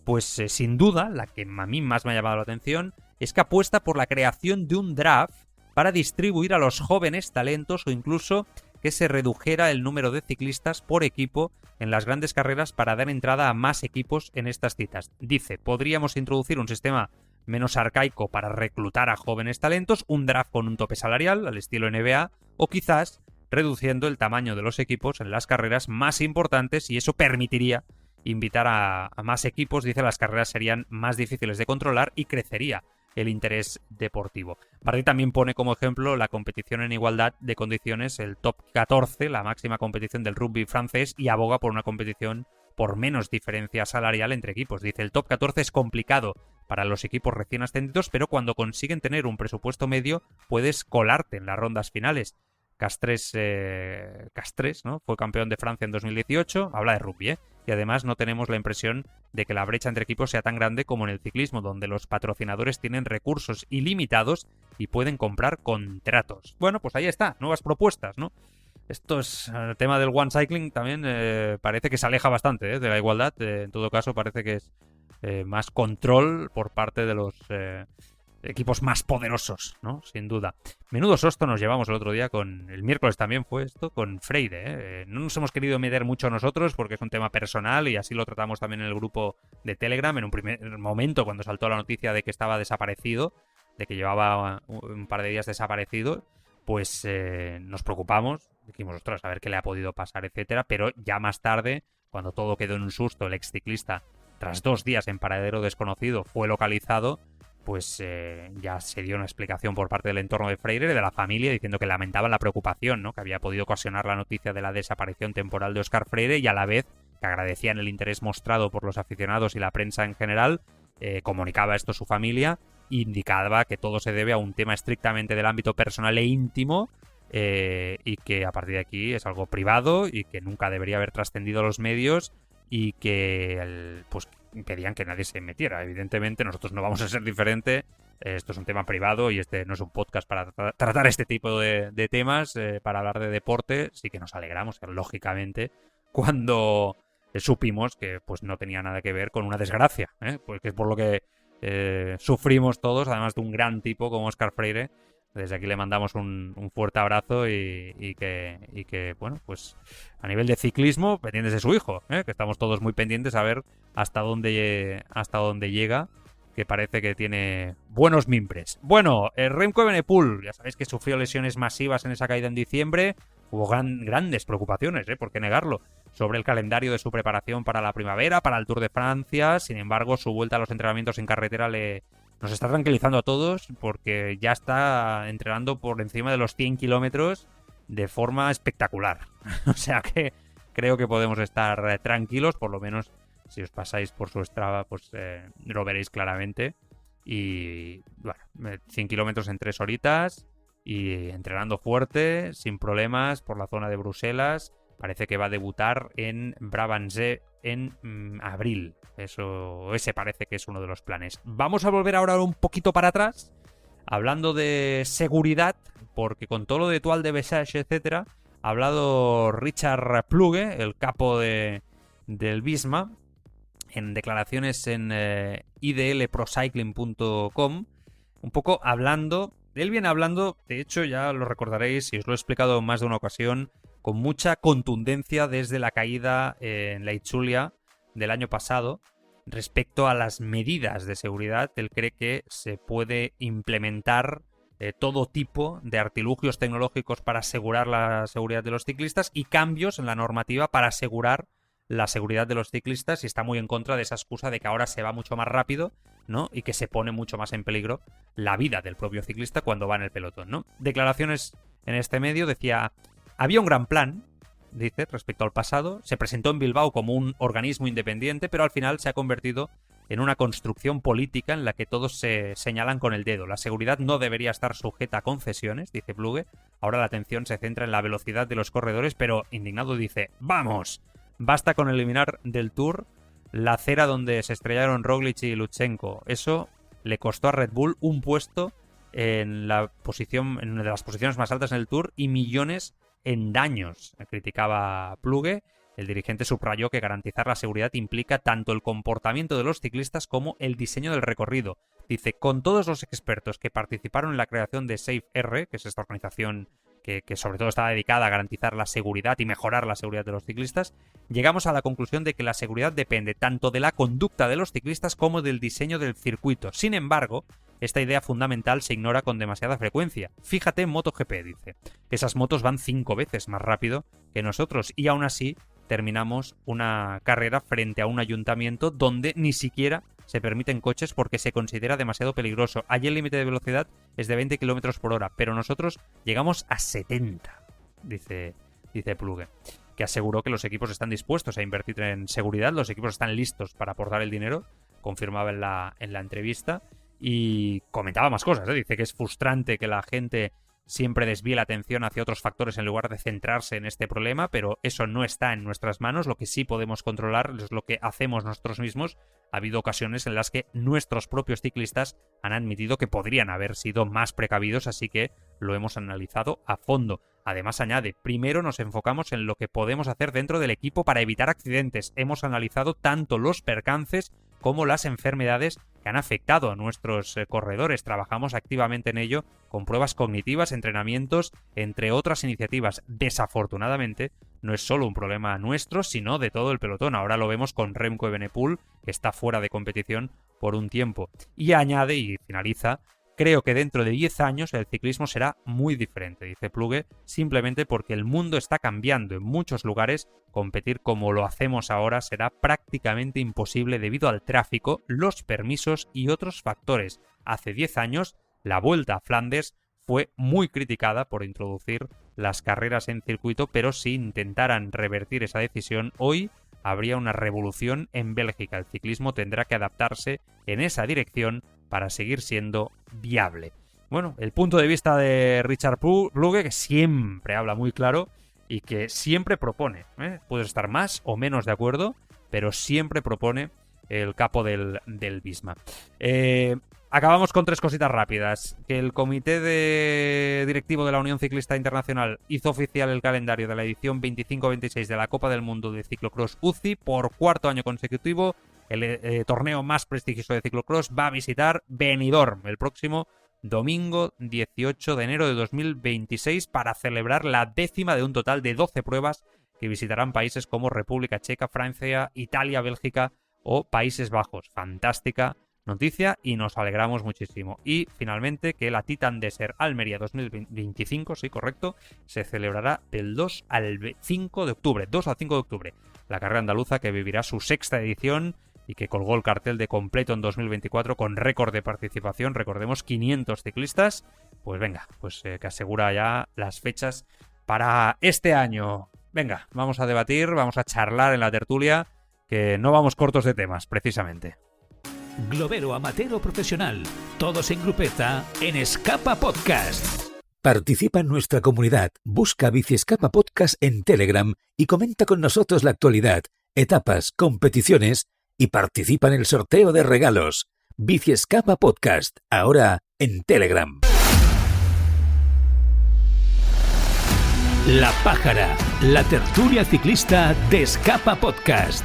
pues sin duda, la que a mí más me ha llamado la atención, es que apuesta por la creación de un draft para distribuir a los jóvenes talentos, o incluso que se redujera el número de ciclistas por equipo en las grandes carreras para dar entrada a más equipos en estas citas. Dice, podríamos introducir un sistema menos arcaico para reclutar a jóvenes talentos, un draft con un tope salarial al estilo NBA, o quizás reduciendo el tamaño de los equipos en las carreras más importantes, y eso permitiría invitar a más equipos. Dice, las carreras serían más difíciles de controlar y crecería el interés deportivo. Bardet también pone como ejemplo la competición en igualdad de condiciones, el Top 14, la máxima competición del rugby francés, y aboga por una competición por menos diferencia salarial entre equipos. Dice, el Top 14 es complicado para los equipos recién ascendidos, pero cuando consiguen tener un presupuesto medio, puedes colarte en las rondas finales. Castres, ¿no? Fue campeón de Francia en 2018, habla de rugby, y además no tenemos la impresión de que la brecha entre equipos sea tan grande como en el ciclismo, donde los patrocinadores tienen recursos ilimitados y pueden comprar contratos. Bueno, pues ahí está, nuevas propuestas, ¿no? Esto es el tema del one cycling también, parece que se aleja bastante de la igualdad. En todo caso, parece que es más control por parte de los equipos más poderosos, ¿no? Sin duda. Menudo susto nos llevamos el otro día el miércoles también fue esto, con Freire, No nos hemos querido meter mucho nosotros porque es un tema personal, y así lo tratamos también en el grupo de Telegram en un primer momento, cuando saltó la noticia de que estaba desaparecido, de que llevaba un par de días desaparecido. Pues nos preocupamos, dijimos, ostras, a ver qué le ha podido pasar, etcétera, pero ya más tarde, cuando todo quedó en un susto, el exciclista, tras 2 días en paradero desconocido, fue localizado. Pues ya se dio una explicación por parte del entorno de Freire, de la familia, diciendo que lamentaban la preocupación, ¿no?, que había podido ocasionar la noticia de la desaparición temporal de Óscar Freire, y a la vez que agradecían el interés mostrado por los aficionados y la prensa en general. Comunicaba esto su familia, indicaba que todo se debe a un tema estrictamente del ámbito personal e íntimo, y que a partir de aquí es algo privado y que nunca debería haber trascendido a los medios, y que pues pedían que nadie se metiera. Evidentemente nosotros no vamos a ser diferente, esto es un tema privado y este no es un podcast para tratar este tipo de temas, para hablar de deporte. Sí que nos alegramos, lógicamente, cuando supimos que pues no tenía nada que ver con una desgracia, pues que es por lo que sufrimos todos, además de un gran tipo como Óscar Freire. Desde aquí le mandamos un fuerte abrazo y que, bueno, pues a nivel de ciclismo, pendientes de su hijo, que estamos todos muy pendientes a ver hasta dónde llega, que parece que tiene buenos mimbres. Bueno, Remco Evenepoel, ya sabéis que sufrió lesiones masivas en esa caída en diciembre. Hubo grandes preocupaciones, por qué negarlo, sobre el calendario de su preparación para la primavera, para el Tour de Francia. Sin embargo, su vuelta a los entrenamientos en carretera nos está tranquilizando a todos, porque ya está entrenando por encima de los 100 kilómetros de forma espectacular. O sea que creo que podemos estar tranquilos, por lo menos si os pasáis por su Strava, pues lo veréis claramente. Y bueno, 100 kilómetros en 3 horitas y entrenando fuerte, sin problemas, por la zona de Bruselas. Parece que va a debutar en Brabantse en abril. Ese parece que es uno de los planes. Vamos a volver ahora un poquito para atrás, hablando de seguridad, porque con todo lo de Toile de Bessèges, etcétera, ha hablado Richard Plugge, el capo del Visma, en declaraciones en idlprocycling.com, un poco hablando. Él viene hablando, de hecho ya lo recordaréis y os lo he explicado en más de una ocasión, con mucha contundencia desde la caída en la Itzulia del año pasado respecto a las medidas de seguridad. Él cree que se puede implementar todo tipo de artilugios tecnológicos para asegurar la seguridad de los ciclistas y cambios en la normativa para asegurar la seguridad de los ciclistas y está muy en contra de esa excusa de que ahora se va mucho más rápido, ¿no? Y que se pone mucho más en peligro la vida del propio ciclista cuando va en el pelotón, ¿no? Declaraciones en este medio decía: había un gran plan, dice, respecto al pasado, se presentó en Bilbao como un organismo independiente, pero al final se ha convertido en una construcción política en la que todos se señalan con el dedo. La seguridad no debería estar sujeta a concesiones, dice Plugue. Ahora la atención se centra en la velocidad de los corredores, pero indignado dice: ¡vamos! Basta con eliminar del Tour la acera donde se estrellaron Roglic y Lutsenko. Eso le costó a Red Bull un puesto en la posición, en una de las posiciones más altas en el Tour y millones en daños, criticaba Plugue. El dirigente subrayó que garantizar la seguridad implica tanto el comportamiento de los ciclistas como el diseño del recorrido. Dice: con todos los expertos que participaron en la creación de SafeR, que es esta organización que sobre todo está dedicada a garantizar la seguridad y mejorar la seguridad de los ciclistas, llegamos a la conclusión de que la seguridad depende tanto de la conducta de los ciclistas como del diseño del circuito. Sin embargo, esta idea fundamental se ignora con demasiada frecuencia. Fíjate en MotoGP, dice, que esas motos van 5 veces más rápido que nosotros y aún así terminamos una carrera frente a un ayuntamiento donde ni siquiera se permiten coches porque se considera demasiado peligroso. Allí el límite de velocidad es de 20 km por hora, pero nosotros llegamos a 70, dice Plugue, que aseguró que los equipos están dispuestos a invertir en seguridad, los equipos están listos para aportar el dinero, confirmaba en la entrevista, y comentaba más cosas, ¿eh? Dice que es frustrante que la gente siempre desvíe la atención hacia otros factores en lugar de centrarse en este problema, pero eso no está en nuestras manos. Lo que sí podemos controlar es lo que hacemos nosotros mismos. Ha habido ocasiones en las que nuestros propios ciclistas han admitido que podrían haber sido más precavidos, así que lo hemos analizado a fondo. Además añade: primero nos enfocamos en lo que podemos hacer dentro del equipo para evitar accidentes. Hemos analizado tanto los percances como las enfermedades que han afectado a nuestros corredores. Trabajamos activamente en ello con pruebas cognitivas, entrenamientos, entre otras iniciativas. Desafortunadamente, no es solo un problema nuestro, sino de todo el pelotón. Ahora lo vemos con Remco Evenepoel, que está fuera de competición por un tiempo. Y añade y finaliza: creo que dentro de 10 años el ciclismo será muy diferente, dice Plugue, simplemente porque el mundo está cambiando. En muchos lugares, competir como lo hacemos ahora será prácticamente imposible debido al tráfico, los permisos y otros factores. Hace 10 años, la Vuelta a Flandes fue muy criticada por introducir las carreras en circuito, pero si intentaran revertir esa decisión, hoy habría una revolución en Bélgica. El ciclismo tendrá que adaptarse en esa dirección para seguir siendo viable. Bueno, el punto de vista de Richard Plugue, que siempre habla muy claro y que siempre propone, puedes estar más o menos de acuerdo, pero siempre propone el capo del Visma. Acabamos con 3 cositas rápidas. Que el comité directivo de la Unión Ciclista Internacional hizo oficial el calendario de la edición 25-26 de la Copa del Mundo de Ciclocross UCI. Por 4º año consecutivo, el torneo más prestigioso de ciclocross va a visitar Benidorm el próximo domingo 18 de enero de 2026 para celebrar la 10ª de un total de 12 pruebas que visitarán países como República Checa, Francia, Italia, Bélgica o Países Bajos. Fantástica noticia y nos alegramos muchísimo. Y finalmente que la Titan Desert Almería 2025, sí, correcto, se celebrará del 2 al 5 de octubre. 2 al 5 de octubre. La carrera andaluza que vivirá su 6ª edición y que colgó el cartel de completo en 2024 con récord de participación, recordemos 500 ciclistas, pues venga, pues que asegura ya las fechas para este año. Venga, vamos a debatir, vamos a charlar en la tertulia, que no vamos cortos de temas, precisamente. Globero, amateur o profesional, todos en grupeta en Escapa Podcast. Participa en nuestra comunidad, busca Bici Escapa Podcast en Telegram y comenta con nosotros la actualidad, etapas, competiciones y participa en el sorteo de regalos. Bici Escapa Podcast, ahora en Telegram. La Pájara, la tertulia ciclista de Escapa Podcast.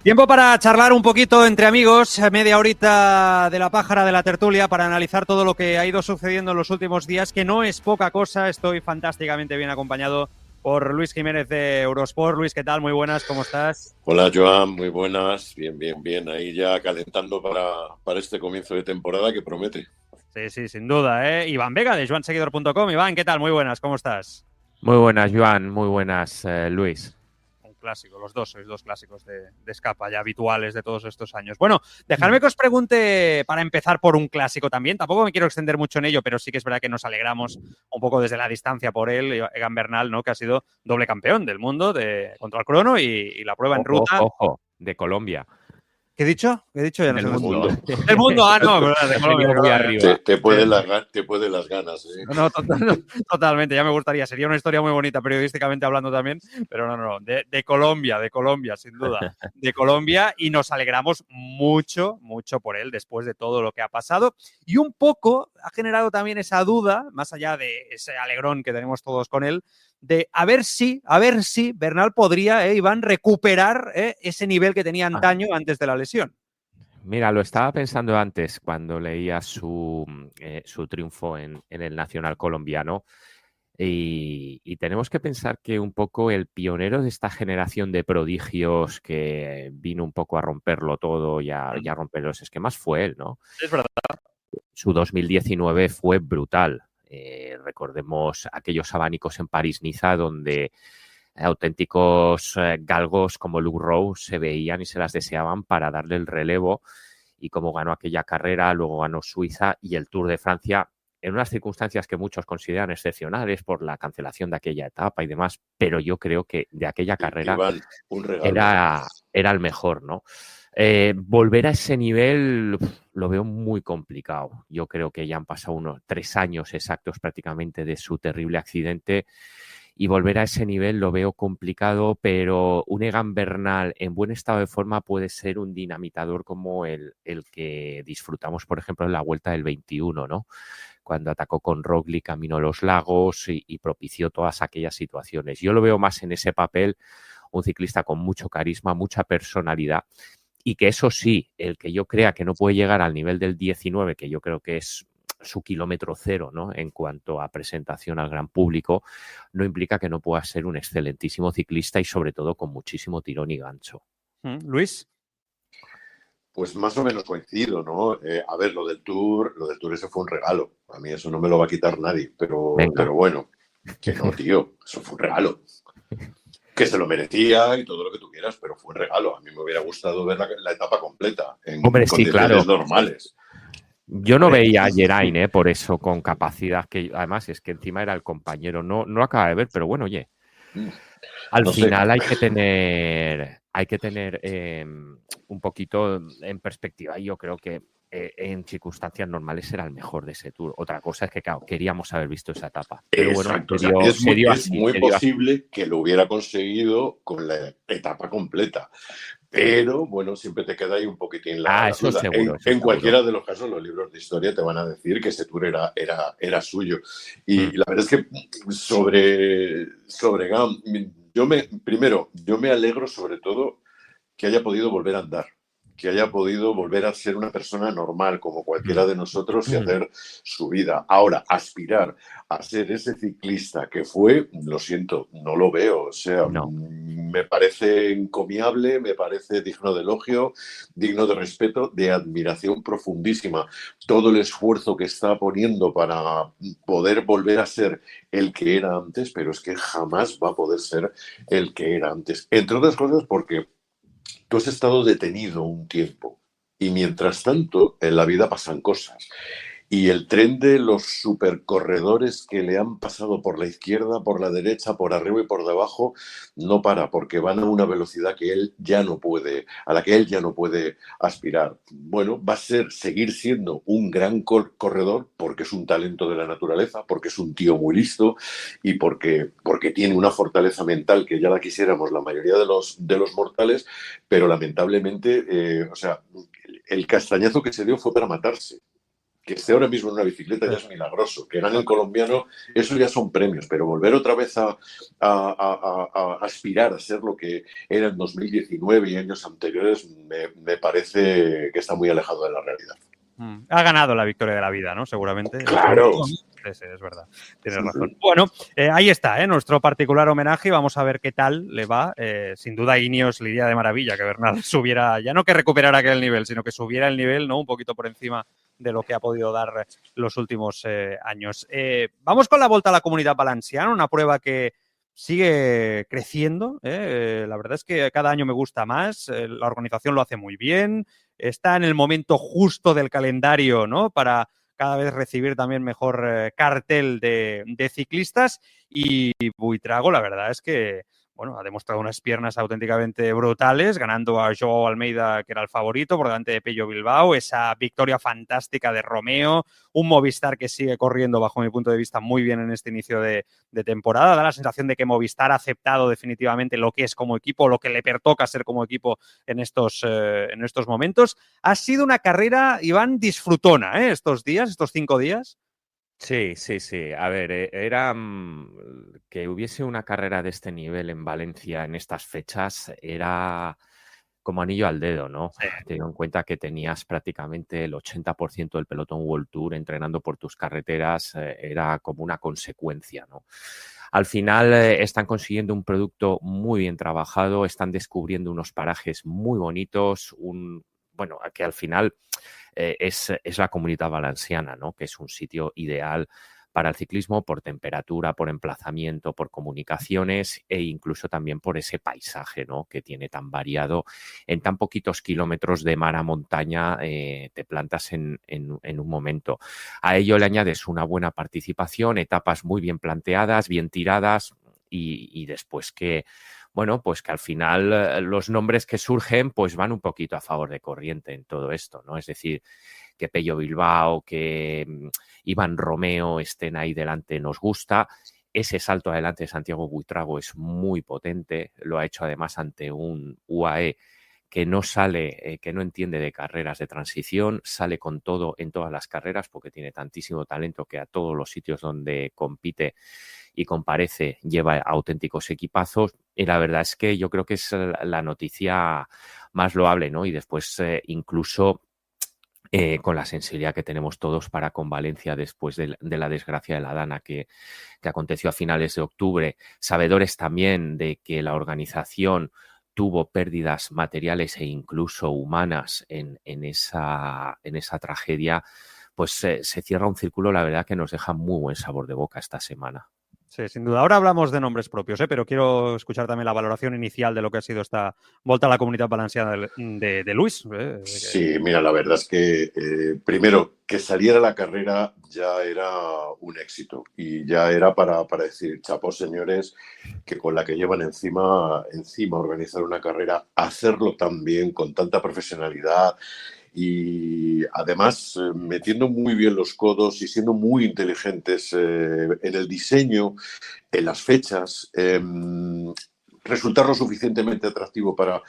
Tiempo para charlar un poquito entre amigos, media horita de la pájara de la tertulia para analizar todo lo que ha ido sucediendo en los últimos días, que no es poca cosa. Estoy fantásticamente bien acompañado por Luis Jiménez de Eurosport. Luis, ¿qué tal? Muy buenas, ¿cómo estás? Hola, Joan, muy buenas. Bien. Ahí ya calentando para este comienzo de temporada que promete. Sí, sin duda, ¿eh? Iván Vega, de joanseguidor.com. Iván, ¿qué tal? Muy buenas, ¿cómo estás? Muy buenas, Joan. Muy buenas, Luis. Un clásico, los dos sois dos clásicos de Escapa, ya habituales de todos estos años. Bueno, dejadme que os pregunte, para empezar, por un clásico también. Tampoco me quiero extender mucho en ello, pero sí que es verdad que nos alegramos un poco desde la distancia por él, Egan Bernal, ¿no? Que ha sido doble campeón del mundo contra el crono y la prueba en ruta. Ojo, de Colombia. ¿Qué he dicho? ¿Qué he dicho? Ya no Del sé. mundo. Del mundo, no, pero de Colombia. Muy arriba. Te pueden las ganas, ¿eh? No, totalmente, ya me gustaría. Sería una historia muy bonita periodísticamente hablando también, pero no. De Colombia, sin duda. De Colombia, y nos alegramos mucho por él después de todo lo que ha pasado. Y un poco ha generado también esa duda, más allá de ese alegrón que tenemos todos con él, de a ver si Bernal podría, Iván, recuperar ese nivel que tenía antaño antes de la lesión. Mira, lo estaba pensando antes cuando leía su triunfo en el Nacional colombiano y tenemos que pensar que un poco el pionero de esta generación de prodigios que vino un poco a romperlo todo y a romper los esquemas fue él, ¿no? Es verdad. Su 2019 fue brutal. Recordemos aquellos abanicos en París-Niza donde auténticos galgos como Luke Rowe se veían y se las deseaban para darle el relevo, y cómo ganó aquella carrera, luego ganó Suiza y el Tour de Francia en unas circunstancias que muchos consideran excepcionales por la cancelación de aquella etapa y demás, pero yo creo que de aquella carrera Iván, un regalo. Era el mejor, ¿no? Volver a ese nivel lo veo muy complicado. Yo creo que ya han pasado unos 3 años exactos prácticamente de su terrible accidente y volver a ese nivel lo veo complicado, pero un Egan Bernal en buen estado de forma puede ser un dinamitador como el que disfrutamos, por ejemplo, en la Vuelta del 21, ¿no? Cuando atacó con Roglic camino a los lagos y propició todas aquellas situaciones. Yo lo veo más en ese papel, un ciclista con mucho carisma, mucha personalidad, y que eso sí, el que yo crea que no puede llegar al nivel del 19, que yo creo que es su kilómetro cero, ¿no? En cuanto a presentación al gran público, no implica que no pueda ser un excelentísimo ciclista y sobre todo con muchísimo tirón y gancho. Luis. Pues más o menos coincido, ¿no? A ver, lo del Tour ese fue un regalo. A mí eso no me lo va a quitar nadie, pero bueno, que no, tío, eso fue un regalo. Que se lo merecía y todo lo que tú quieras, pero fue un regalo. A mí me hubiera gustado ver la etapa completa en condiciones normales. Yo no veía a Geraint, por eso, con capacidad, que además es que encima era el compañero. No lo acaba de ver, pero bueno, oye, al final hay que tener un poquito en perspectiva. Y yo creo que en circunstancias normales era el mejor de ese Tour. Otra cosa es que, claro, queríamos haber visto esa etapa. Pero exacto, bueno, es muy posible que lo hubiera conseguido con la etapa completa. Pero, bueno, siempre te queda ahí un poquitín la eso duda. seguro. En cualquiera de los casos, los libros de historia te van a decir que ese Tour era suyo. Y la verdad es que sobre Gam, yo me alegro sobre todo que haya podido volver a andar, que haya podido volver a ser una persona normal como cualquiera de nosotros y hacer su vida. Ahora, aspirar a ser ese ciclista que fue, lo siento, no lo veo. O sea, me parece encomiable, me parece digno de elogio, digno de respeto, de admiración profundísima. Todo el esfuerzo que está poniendo para poder volver a ser el que era antes, pero es que jamás va a poder ser el que era antes. Entre otras cosas porque tú has estado detenido un tiempo y mientras tanto en la vida pasan cosas. Y el tren de los supercorredores que le han pasado por la izquierda, por la derecha, por arriba y por debajo, no para, porque van a una velocidad que él ya no puede, a la que él ya no puede aspirar. Bueno, va a seguir siendo un gran corredor porque es un talento de la naturaleza, porque es un tío muy listo y porque tiene una fortaleza mental que ya la quisiéramos la mayoría de los mortales, pero lamentablemente, o sea, el castañazo que se dio fue para matarse. Que esté ahora mismo en una bicicleta ya es milagroso. Que gane el colombiano, eso ya son premios. Pero volver otra vez a aspirar a ser lo que era en 2019 y años anteriores me parece que está muy alejado de la realidad. Ha ganado la victoria de la vida, ¿no? Seguramente. ¡Claro! Sí, es verdad. Tienes razón. Bueno, ahí está, nuestro particular homenaje. Vamos a ver qué tal le va. Sin duda, Ineos le iría de maravilla que Bernal subiera, ya no que recuperara aquel nivel, sino que subiera el nivel, ¿no? Un poquito por encima de lo que ha podido dar los últimos años. Vamos con la Volta a la Comunitat Valenciana, una prueba que sigue creciendo. La verdad es que cada año me gusta más, la organización lo hace muy bien, está en el momento justo del calendario, ¿no?, para cada vez recibir también mejor cartel de ciclistas, y Buitrago, la verdad es que bueno, ha demostrado unas piernas auténticamente brutales, ganando a Joao Almeida, que era el favorito, por delante de Pello Bilbao, esa victoria fantástica de Romeo, un Movistar que sigue corriendo, bajo mi punto de vista, muy bien en este inicio de temporada. Da la sensación de que Movistar ha aceptado definitivamente lo que es como equipo, lo que le pertoca ser como equipo en estos momentos. Ha sido una carrera, Iván, disfrutona, estos días, estos 5 días. Sí, sí, sí. A ver, era que hubiese una carrera de este nivel en Valencia en estas fechas, era como anillo al dedo, ¿no? Sí. Teniendo en cuenta que tenías prácticamente el 80% del pelotón World Tour entrenando por tus carreteras, era como una consecuencia, ¿no? Al final están consiguiendo un producto muy bien trabajado, están descubriendo unos parajes muy bonitos, bueno, que al final es la Comunitat Valenciana, ¿no?, que es un sitio ideal para el ciclismo por temperatura, por emplazamiento, por comunicaciones e incluso también por ese paisaje, ¿no?, que tiene tan variado. En tan poquitos kilómetros de mar a montaña te plantas en un momento. A ello le añades una buena participación, etapas muy bien planteadas, bien tiradas y después que bueno, pues que al final los nombres que surgen pues van un poquito a favor de corriente en todo esto, ¿no? Es decir, que Pello Bilbao, que Iván Romeo estén ahí delante nos gusta. Ese salto adelante de Santiago Buitrago es muy potente, lo ha hecho además ante un UAE que no sale, que no entiende de carreras de transición, sale con todo en todas las carreras porque tiene tantísimo talento que a todos los sitios donde compite y comparece lleva auténticos equipazos, y la verdad es que yo creo que es la noticia más loable, ¿no? Y después incluso con la sensibilidad que tenemos todos para con Valencia después de la desgracia de la Dana que aconteció a finales de octubre, sabedores también de que la organización tuvo pérdidas materiales e incluso humanas en esa tragedia, pues se cierra un círculo, la verdad, que nos deja muy buen sabor de boca esta semana. Sí, sin duda. Ahora hablamos de nombres propios, pero quiero escuchar también la valoración inicial de lo que ha sido esta Volta a la Comunitat Valenciana de Luis. Sí, mira, la verdad es que primero, que saliera la carrera ya era un éxito y ya era para decir, chapó señores, que con la que llevan encima organizar una carrera, hacerlo tan bien, con tanta profesionalidad, y además metiendo muy bien los codos y siendo muy inteligentes en el diseño, en las fechas, resultar lo suficientemente atractivo para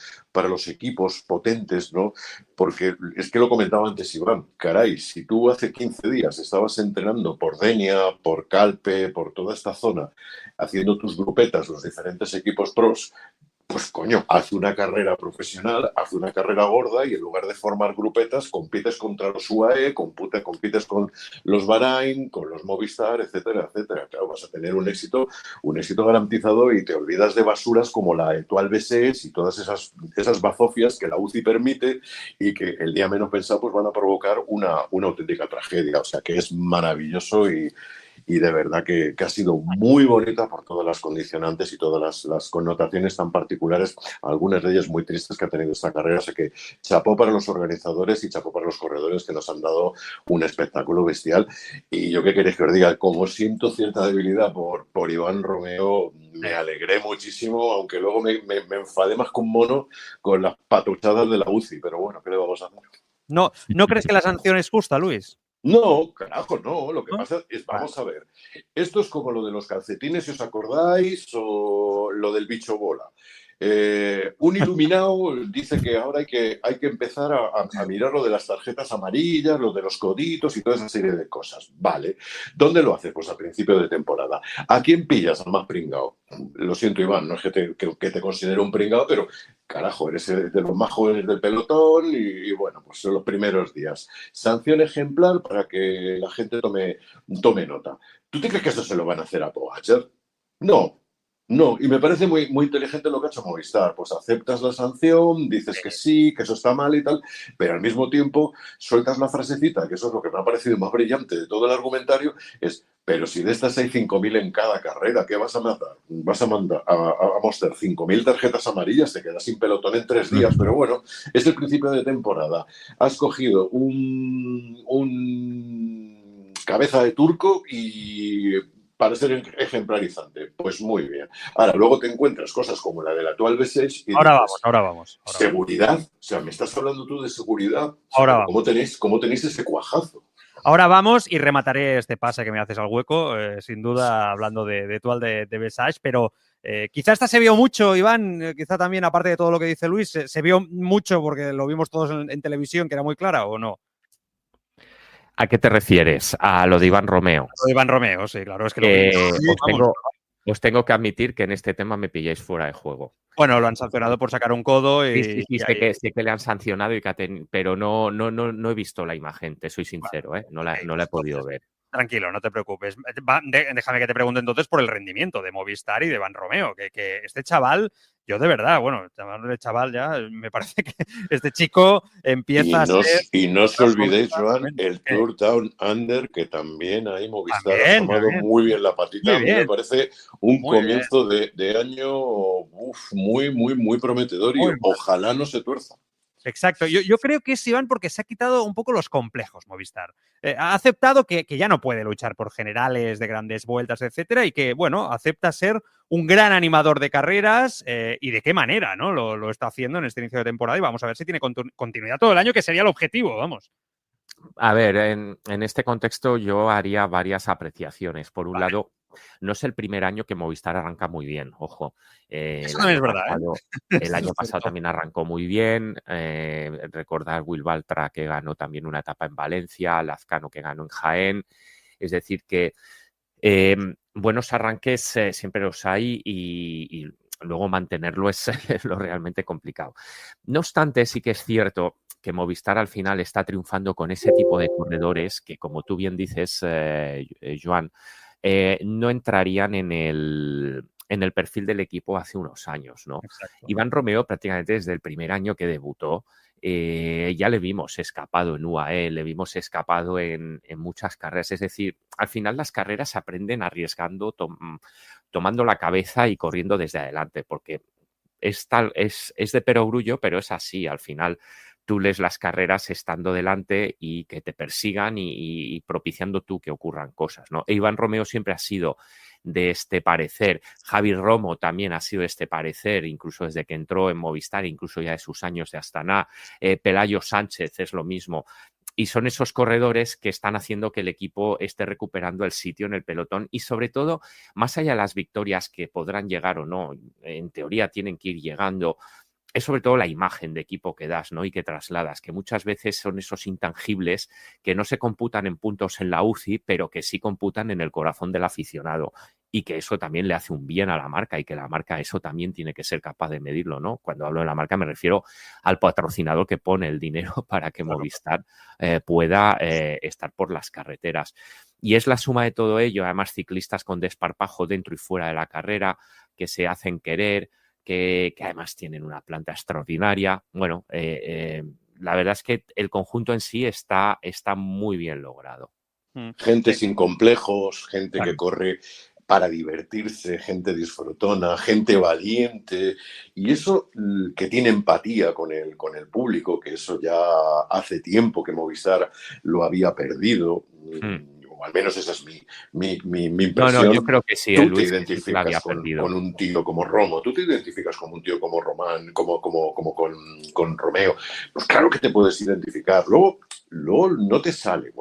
los equipos potentes, ¿no? Porque es que lo comentaba antes Iván, caray, si tú hace 15 días estabas entrenando por Denia, por Calpe, por toda esta zona, haciendo tus grupetas, los diferentes equipos pros, pues coño, haz una carrera profesional, haz una carrera gorda y en lugar de formar grupetas, compites contra los UAE, compites con los Bahrain, con los Movistar, etcétera, etcétera. Claro, vas a tener un éxito garantizado y te olvidas de basuras como la Etoile BCS y todas esas bazofias que la UCI permite y que el día menos pensado pues van a provocar una auténtica tragedia. O sea que es maravilloso y de verdad que ha sido muy bonita por todas las condicionantes y todas las connotaciones tan particulares, algunas de ellas muy tristes que ha tenido esta carrera. Así que chapó para los organizadores y chapó para los corredores que nos han dado un espectáculo bestial. Y yo qué queréis que os diga, como siento cierta debilidad por Iván Romeo, me alegré muchísimo, aunque luego me enfadé más con Mono con las patuchadas de la UCI, pero bueno, ¿qué le vamos a hacer? ¿No crees que la sanción es justa, Luis? No, carajo, no. Lo que pasa es, vamos a ver, esto es como lo de los calcetines, si os acordáis, o lo del bicho bola. Un iluminado dice que ahora hay que empezar a mirar lo de las tarjetas amarillas, lo de los coditos y toda esa serie de cosas. Vale. ¿Dónde lo haces? Pues a principio de temporada. ¿A quién pillas al más pringao? Lo siento, Iván, no es que te considero un pringao, pero carajo, eres de los más jóvenes del pelotón y bueno, pues son los primeros días. Sanción ejemplar para que la gente tome nota. ¿Tú te crees que eso se lo van a hacer a Pogačar? No. No, y me parece muy, muy inteligente lo que ha hecho Movistar. Pues aceptas la sanción, dices que sí, que eso está mal y tal, pero al mismo tiempo sueltas la frasecita, que eso es lo que me ha parecido más brillante de todo el argumentario, es, pero si de estas hay 5.000 en cada carrera, ¿qué vas a mandar? Vas a mandar a mostrar 5.000 tarjetas amarillas, te quedas sin pelotón en 3 días, pero bueno, es el principio de temporada. Has cogido un cabeza de turco y para ser ejemplarizante. Pues muy bien. Ahora, luego te encuentras cosas como la del actual B6 y dices, Ahora vamos. ¿seguridad? O sea, ¿me estás hablando tú de seguridad? O sea, Ahora pero vamos. ¿cómo tenéis ese cuajazo? Ahora vamos y remataré este pase que me haces al hueco, sin duda hablando de Tual de Besage, pero quizá esta se vio mucho, Iván, quizá también, aparte de todo lo que dice Luis, se vio mucho porque lo vimos todos en televisión, que era muy clara, ¿o no? ¿A qué te refieres? A lo de Iván Romeo. Lo de Iván Romeo, sí, claro, es que lo vi. Os tengo que admitir que en este tema me pilláis fuera de juego. Bueno, lo han sancionado por sacar un codo y... Sí, sé que le han sancionado, pero no he visto la imagen, te soy sincero, ¿eh? No la he podido ver. Tranquilo, no te preocupes. Déjame que te pregunte entonces por el rendimiento de Movistar y de Van Romeo, que este chaval, yo de verdad, bueno, llamarle chaval ya, me parece que este chico empieza a ser... Y no os olvidéis, Joan, el Tour Down Under, que también ahí Movistar ha tomado muy bien la patita. A mí me parece un comienzo de año muy, muy, muy prometedor y ojalá no se tuerza. Exacto. Yo creo que es Iván porque se ha quitado un poco los complejos Movistar. Ha aceptado que ya no puede luchar por generales de grandes vueltas, etcétera, y que, bueno, acepta ser un gran animador de carreras y de qué manera, ¿no? Lo está haciendo en este inicio de temporada y vamos a ver si tiene continuidad todo el año, que sería el objetivo, vamos. A ver, en este contexto yo haría varias apreciaciones. Por un lado, no es el primer año que Movistar arranca muy bien, ojo. Eso no es verdad, El año pasado también arrancó muy bien. Recordar Will Valtra, que ganó también una etapa en Valencia, Lazcano, que ganó en Jaén. Es decir, que buenos arranques siempre los hay y luego mantenerlo es lo realmente complicado. No obstante, sí que es cierto que Movistar al final está triunfando con ese tipo de corredores que, como tú bien dices, Joan, no entrarían en el perfil del equipo hace unos años, ¿no? Exacto. Iván Romeo prácticamente desde el primer año que debutó ya le vimos escapado en UAE, le vimos escapado en muchas carreras. Es decir, al final las carreras se aprenden arriesgando, tomando la cabeza y corriendo desde adelante, porque es de perogrullo, pero es así. Al final tú lees las carreras estando delante y que te persigan y propiciando tú que ocurran cosas, ¿no? E Iván Romeo siempre ha sido de este parecer. Javi Romo también ha sido de este parecer, incluso desde que entró en Movistar, incluso ya de sus años de Astana. Pelayo Sánchez es lo mismo. Y son esos corredores que están haciendo que el equipo esté recuperando el sitio en el pelotón y, sobre todo, más allá de las victorias que podrán llegar o no, en teoría tienen que ir llegando, es sobre todo la imagen de equipo que das, ¿no? Y que trasladas, que muchas veces son esos intangibles que no se computan en puntos en la UCI, pero que sí computan en el corazón del aficionado y que eso también le hace un bien a la marca y que la marca eso también tiene que ser capaz de medirlo, ¿no? Cuando hablo de la marca me refiero al patrocinador que pone el dinero para que Movistar pueda estar por las carreteras. Y es la suma de todo ello, además ciclistas con desparpajo dentro y fuera de la carrera, que se hacen querer, que además tienen una planta extraordinaria. Bueno, la verdad es que el conjunto en sí está muy bien logrado. Gente sin complejos, gente que corre para divertirse, gente disfrutona, gente valiente, y eso que tiene empatía con el público, que eso ya hace tiempo que Movistar lo había perdido. O al menos esa es mi impresión. No, yo creo que sí. Tú te identificas con un tío como Romo, tú te identificas como un tío como Román, como con Romeo. Pues claro que te puedes identificar. Luego no te sale,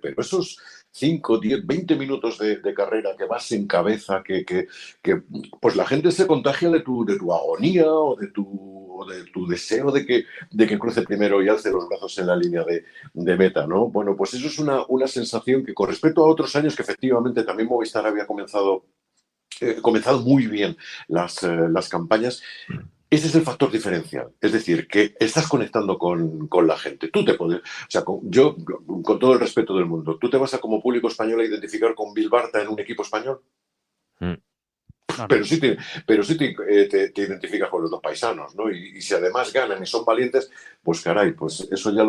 pero esos 5, 10, 20 minutos de carrera que vas en cabeza, que pues la gente se contagia de tu agonía o de tu deseo de que cruce primero y alce los brazos en la línea de meta, ¿no? Bueno, pues eso es una sensación que con respecto a otros años que efectivamente también Movistar había comenzado muy bien las campañas. Ese es el factor diferencial, es decir, que estás conectando con la gente. Tú te puedes, o sea, yo, con todo el respeto del mundo, ¿tú te vas a como público español a identificar con Bill Barta en un equipo español? No, no. Pero sí te identificas con los dos paisanos, ¿no? Y si además ganan y son valientes, pues caray, pues eso ya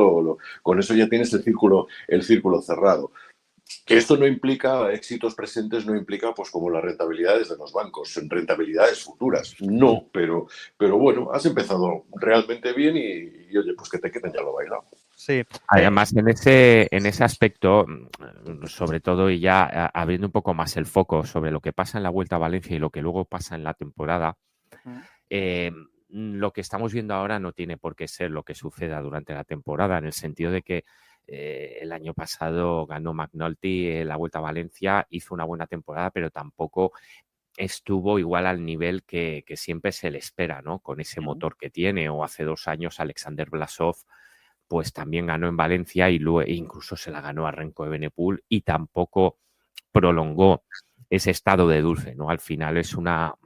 con eso ya tienes el círculo cerrado. Que esto no implica éxitos presentes, no implica pues como las rentabilidades de los bancos, rentabilidades futuras. No, pero bueno, has empezado realmente bien y oye, pues que te queden ya lo bailado. Sí. Además, en ese aspecto, sobre todo, y ya abriendo un poco más el foco sobre lo que pasa en la Vuelta a Valencia y lo que luego pasa en la temporada, lo que estamos viendo ahora no tiene por qué ser lo que suceda durante la temporada, en el sentido de que el año pasado ganó McNulty la Vuelta a Valencia, hizo una buena temporada, pero tampoco estuvo igual al nivel que siempre se le espera, ¿no? Con ese motor que tiene. O hace 2 años Alexander Blasov pues también ganó en Valencia y luego incluso se la ganó a Remco Evenepoel y tampoco prolongó ese estado de dulce, ¿no? Al final es una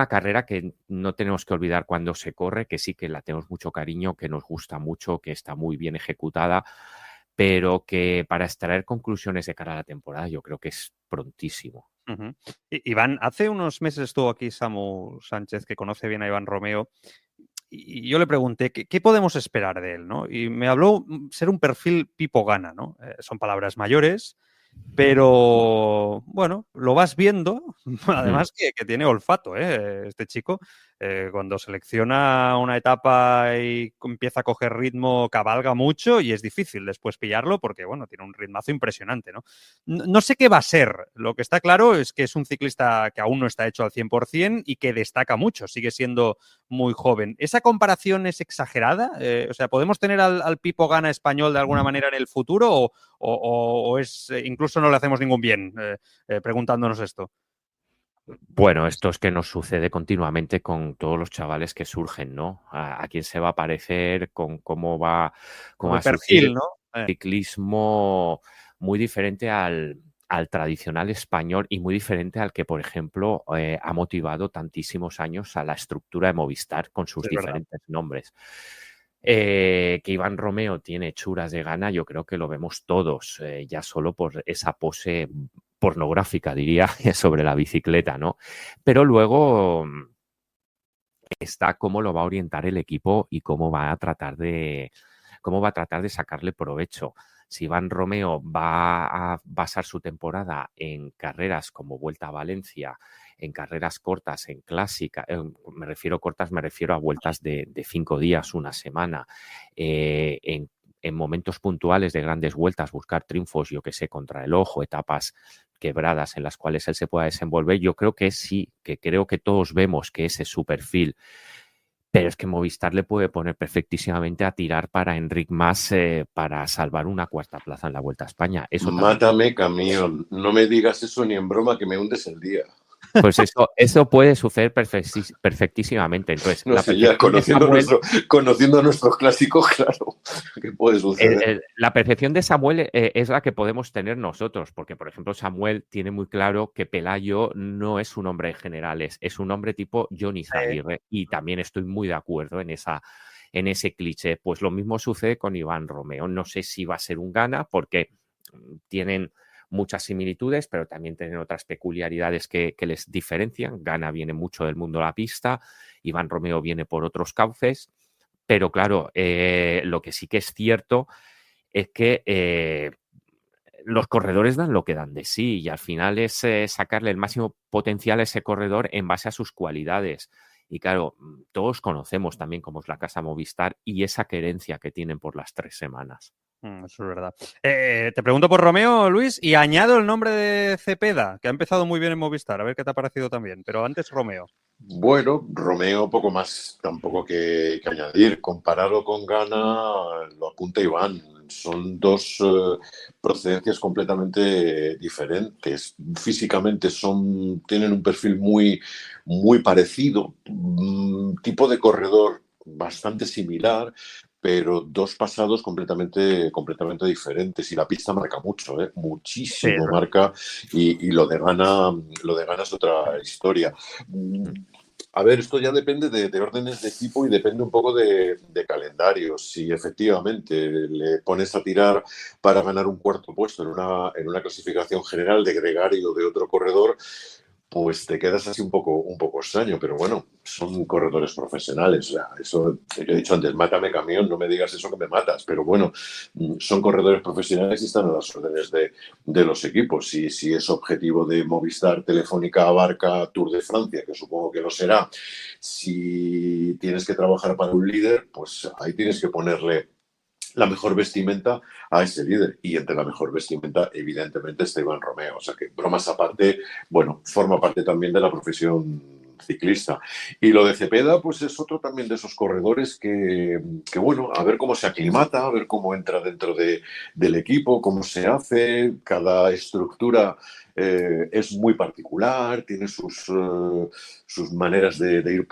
carrera que no tenemos que olvidar cuando se corre, que sí que la tenemos mucho cariño, que nos gusta mucho, que está muy bien ejecutada, pero que para extraer conclusiones de cara a la temporada yo creo que es prontísimo. Iván, hace unos meses estuvo aquí Samu Sánchez, que conoce bien a Iván Romeo, y yo le pregunté ¿qué podemos esperar de él, ¿no? Y me habló ser un perfil Pipo Gana, ¿no? Son palabras mayores, pero bueno, lo vas viendo. Además que tiene olfato, este chico. Cuando selecciona una etapa y empieza a coger ritmo, cabalga mucho y es difícil después pillarlo porque, bueno, tiene un ritmazo impresionante, ¿no? No sé qué va a ser. Lo que está claro es que es un ciclista que aún no está hecho al 100% y que destaca mucho, sigue siendo muy joven. ¿Esa comparación es exagerada? O sea, ¿podemos tener al Pipo Gana español de alguna manera en el futuro o es incluso no le hacemos ningún bien preguntándonos esto? Bueno, esto es que nos sucede continuamente con todos los chavales que surgen, ¿no? A quién se va a parecer, con cómo va El a surgir perfil, el ¿no? ciclismo muy diferente al tradicional español y muy diferente al que, por ejemplo, ha motivado tantísimos años a la estructura de Movistar con sus diferentes nombres. Que Iván Romeo tiene hechuras de gana, yo creo que lo vemos todos, ya solo por esa pose pornográfica, diría, sobre la bicicleta, ¿no? Pero luego está cómo lo va a orientar el equipo y cómo va a tratar de sacarle provecho. Si Iván Romeo va a basar su temporada en carreras como Vuelta a Valencia, en carreras cortas, en clásica, me refiero a vueltas de 5 días, una semana, en momentos puntuales de grandes vueltas, buscar triunfos, yo que sé, contra el ojo, etapas quebradas en las cuales él se pueda desenvolver, yo creo que sí, que creo que todos vemos que ese es su perfil. Pero es que Movistar le puede poner perfectísimamente a tirar para Enric Mas para salvar una 4ª plaza en la Vuelta a España. Eso Mátame, camión. No me digas eso ni en broma que me hundes el día. Pues eso puede suceder perfectísimamente. Entonces, no sé, ya conociendo a nuestros clásicos, claro, que puede suceder. La percepción de Samuel es la que podemos tener nosotros, porque, por ejemplo, Samuel tiene muy claro que Pelayo no es un hombre de generales, es un hombre tipo Johnny Zaguirre, y también estoy muy de acuerdo en ese cliché. Pues lo mismo sucede con Iván Romeo. No sé si va a ser un gana, porque tienen muchas similitudes, pero también tienen otras peculiaridades que les diferencian. Gana viene mucho del mundo de la pista, Iván Romeo viene por otros cauces, pero claro, lo que sí que es cierto es que los corredores dan lo que dan de sí y al final es sacarle el máximo potencial a ese corredor en base a sus cualidades. Y claro, todos conocemos también cómo es la casa Movistar y esa querencia que tienen por las 3 semanas. Eso es verdad. Te pregunto por Romeo, Luis, y añado el nombre de Cepeda, que ha empezado muy bien en Movistar. A ver qué te ha parecido también. Pero antes Romeo. Bueno, Romeo poco más tampoco que añadir. Comparado con Gana, lo apunta Iván. Son dos procedencias completamente diferentes. Físicamente tienen un perfil muy, muy parecido, tipo de corredor bastante similar, pero dos pasados completamente diferentes. Y la pista marca mucho, muchísimo marca, y lo de Gana es otra historia. A ver, esto ya depende de órdenes de equipo y depende un poco de calendario. Si efectivamente le pones a tirar para ganar un 4º puesto en una clasificación general de gregario de otro corredor, pues te quedas así un poco extraño, pero bueno, son corredores profesionales. O sea, eso, yo he dicho antes, mátame camión, no me digas eso que me matas, pero bueno, son corredores profesionales y están a las órdenes de los equipos. Si es objetivo de Movistar, Telefónica abarca Tour de Francia, que supongo que lo será, si tienes que trabajar para un líder, pues ahí tienes que ponerle la mejor vestimenta a ese líder. Y entre la mejor vestimenta, evidentemente, está Iván Romeo. O sea que, bromas aparte, bueno, forma parte también de la profesión ciclista. Y lo de Cepeda, pues es otro también de esos corredores que bueno, a ver cómo se aclimata, a ver cómo entra dentro del equipo, cómo se hace, cada estructura es muy particular, tiene sus maneras de ir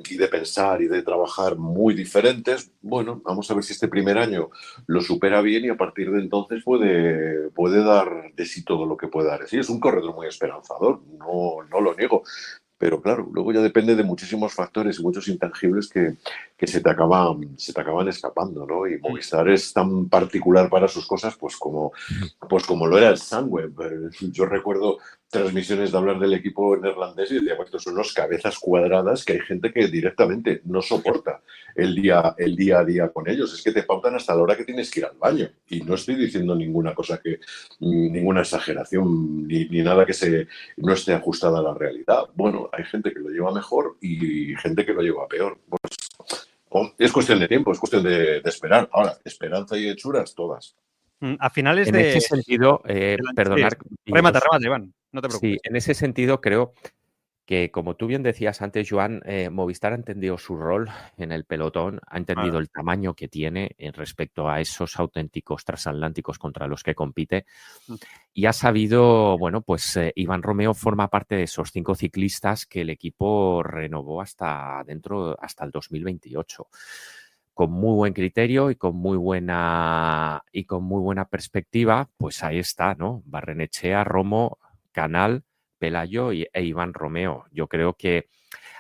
y de pensar y de trabajar muy diferentes. Bueno, vamos a ver si este primer año lo supera bien y a partir de entonces puede dar de sí todo lo que puede dar. Sí, es un corredor muy esperanzador, no lo niego. Pero claro, luego ya depende de muchísimos factores y muchos intangibles que se te acaban escapando, ¿no? Y Movistar es tan particular para sus cosas, pues como lo era el Sunweb. Yo recuerdo transmisiones de hablar del equipo neerlandés y decía, pues estos son unos cabezas cuadradas que hay gente que directamente no soporta el día a día con ellos. Es que te pautan hasta la hora que tienes que ir al baño. Y no estoy diciendo ninguna cosa ninguna exageración, ni nada que no esté ajustada a la realidad. Bueno, hay gente que lo lleva mejor y gente que lo lleva peor. Pues es cuestión de tiempo, es cuestión de esperar. Ahora, esperanza y hechuras, todas. A finales en ese sentido, perdonar... Remata, Iván, no te preocupes. Sí, en ese sentido creo que, como tú bien decías antes, Joan, Movistar ha entendido su rol en el pelotón, ha entendido el tamaño que tiene respecto a esos auténticos transatlánticos contra los que compite y ha sabido, bueno, pues Iván Romeo forma parte de esos 5 ciclistas que el equipo renovó hasta el 2028. Con muy buen criterio y con muy buena perspectiva, pues ahí está, ¿no? Barrenechea, Romo, Canal, Pelayo e Iván Romeo. Yo creo que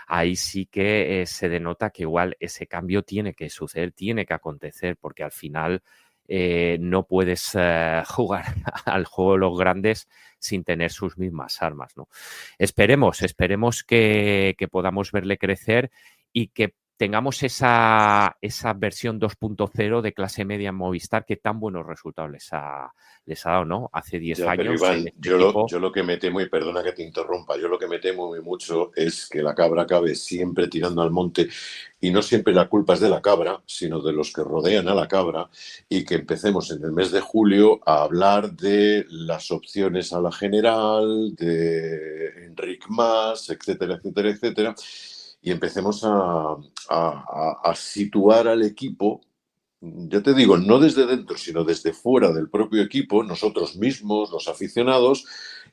ahí sí que se denota que igual ese cambio tiene que suceder, tiene que acontecer, porque al final no puedes jugar al juego de los grandes sin tener sus mismas armas, ¿no? Esperemos que podamos verle crecer y que tengamos esa versión 2.0 de clase media en Movistar que tan buenos resultados les ha dado, ¿no? Hace 10 años. Pero Iván, yo lo que me temo, y perdona que te interrumpa, yo lo que me temo muy mucho es que la cabra acabe siempre tirando al monte y no siempre la culpa es de la cabra, sino de los que rodean a la cabra y que empecemos en el mes de julio a hablar de las opciones a la general, de Enric Mas, etcétera, etcétera, etcétera. Y empecemos a situar al equipo, ya te digo, no desde dentro, sino desde fuera del propio equipo, nosotros mismos, los aficionados,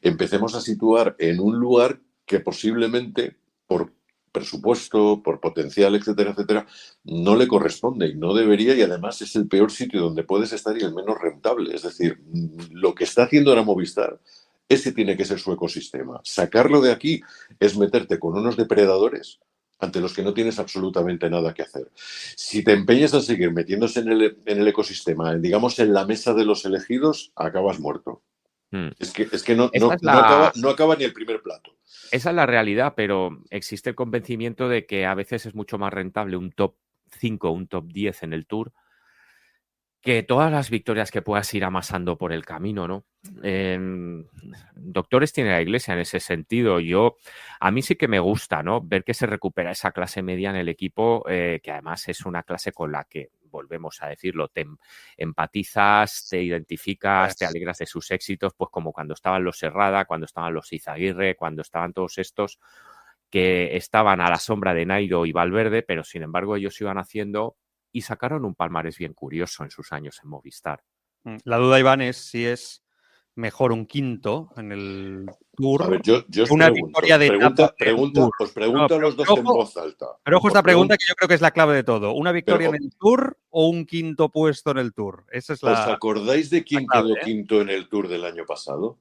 empecemos a situar en un lugar que posiblemente, por presupuesto, por potencial, etcétera, etcétera, no le corresponde y no debería, y además es el peor sitio donde puedes estar y el menos rentable. Es decir, lo que está haciendo ahora Movistar, ese tiene que ser su ecosistema. Sacarlo de aquí es meterte con unos depredadores ante los que no tienes absolutamente nada que hacer. Si te empeñas a seguir metiéndose en el ecosistema, digamos en la mesa de los elegidos, acabas muerto. Es que no acaba ni el primer plato. Esa es la realidad, pero existe el convencimiento de que a veces es mucho más rentable un top 5, un top 10 en el Tour que todas las victorias que puedas ir amasando por el camino, ¿no? Doctores tiene la Iglesia en ese sentido. A mí sí que me gusta, ¿no? Ver que se recupera esa clase media en el equipo, que además es una clase con la que, volvemos a decirlo, te empatizas, te identificas, te alegras de sus éxitos, pues como cuando estaban los Serrada, cuando estaban los Izaguirre, cuando estaban todos estos que estaban a la sombra de Nairo y Valverde, pero sin embargo ellos iban haciendo y sacaron un palmarés bien curioso en sus años en Movistar. La duda, Iván, es si es mejor un quinto en el Tour. A ver, yo os una pregunto, victoria de os pregunto a los dos en voz alta. Pero ojo esta pregunta que yo creo que es la clave de todo. ¿Una victoria en el Tour o un quinto puesto en el Tour? Esa es la. ¿Os acordáis de quién quedó quinto en el Tour del año pasado?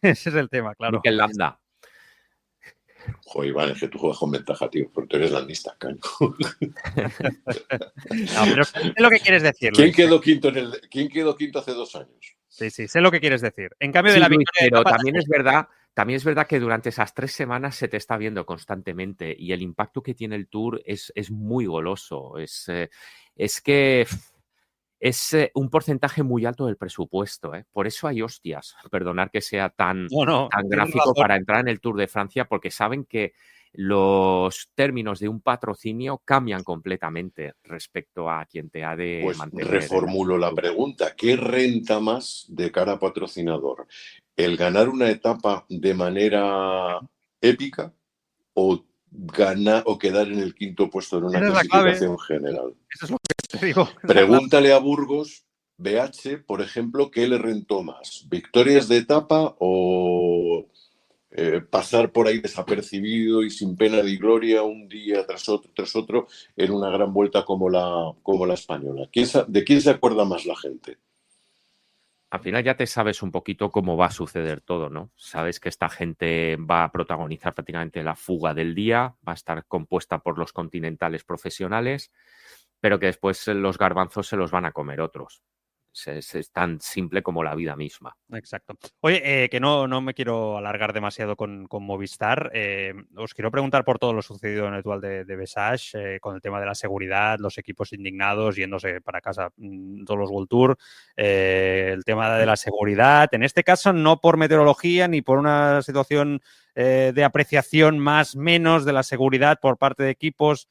Ese es el tema, claro. Mikel Landa. Joder, Iván, es que tú juegas con ventaja, tío, porque tú eres landista, caño. No, pero sé lo que quieres decir. ¿Quién quedó quinto hace 2 años? Sí, sé lo que quieres decir. En cambio sí, de la Luis, victoria pero también es verdad También es verdad que durante esas 3 semanas se te está viendo constantemente y el impacto que tiene el Tour es muy goloso. Es que es un porcentaje muy alto del presupuesto, ¿eh? Por eso hay hostias. Perdonar que sea tan No, tienes gráfico razón. para entrar en el Tour de Francia, porque saben que los términos de un patrocinio cambian completamente respecto a quien te ha de Pues mantener. reformulo la pregunta. ¿Qué renta más de cara a patrocinador? ¿El ganar una etapa de manera épica o ganar o quedar en el quinto puesto en una Esa es la clave. clasificación general? Eso es lo que te digo. Pregúntale a Burgos, BH, por ejemplo, ¿qué le rentó más? ¿Victorias de etapa o pasar por ahí desapercibido y sin pena ni gloria un día tras otro en una gran vuelta como la española? ¿De quién se acuerda más la gente? Al final ya te sabes un poquito cómo va a suceder todo, ¿no? Sabes que esta gente va a protagonizar prácticamente la fuga del día, va a estar compuesta por los continentales profesionales, pero que después los garbanzos se los van a comer otros. Es tan simple como la vida misma. Exacto. Oye, que no me quiero alargar demasiado con Movistar. Os quiero preguntar por todo lo sucedido en el Dual de Bessage, con el tema de la seguridad, los equipos indignados, yéndose para casa todos los World Tour, el tema de la seguridad. En este caso, no por meteorología ni por una situación de apreciación menos de la seguridad por parte de equipos.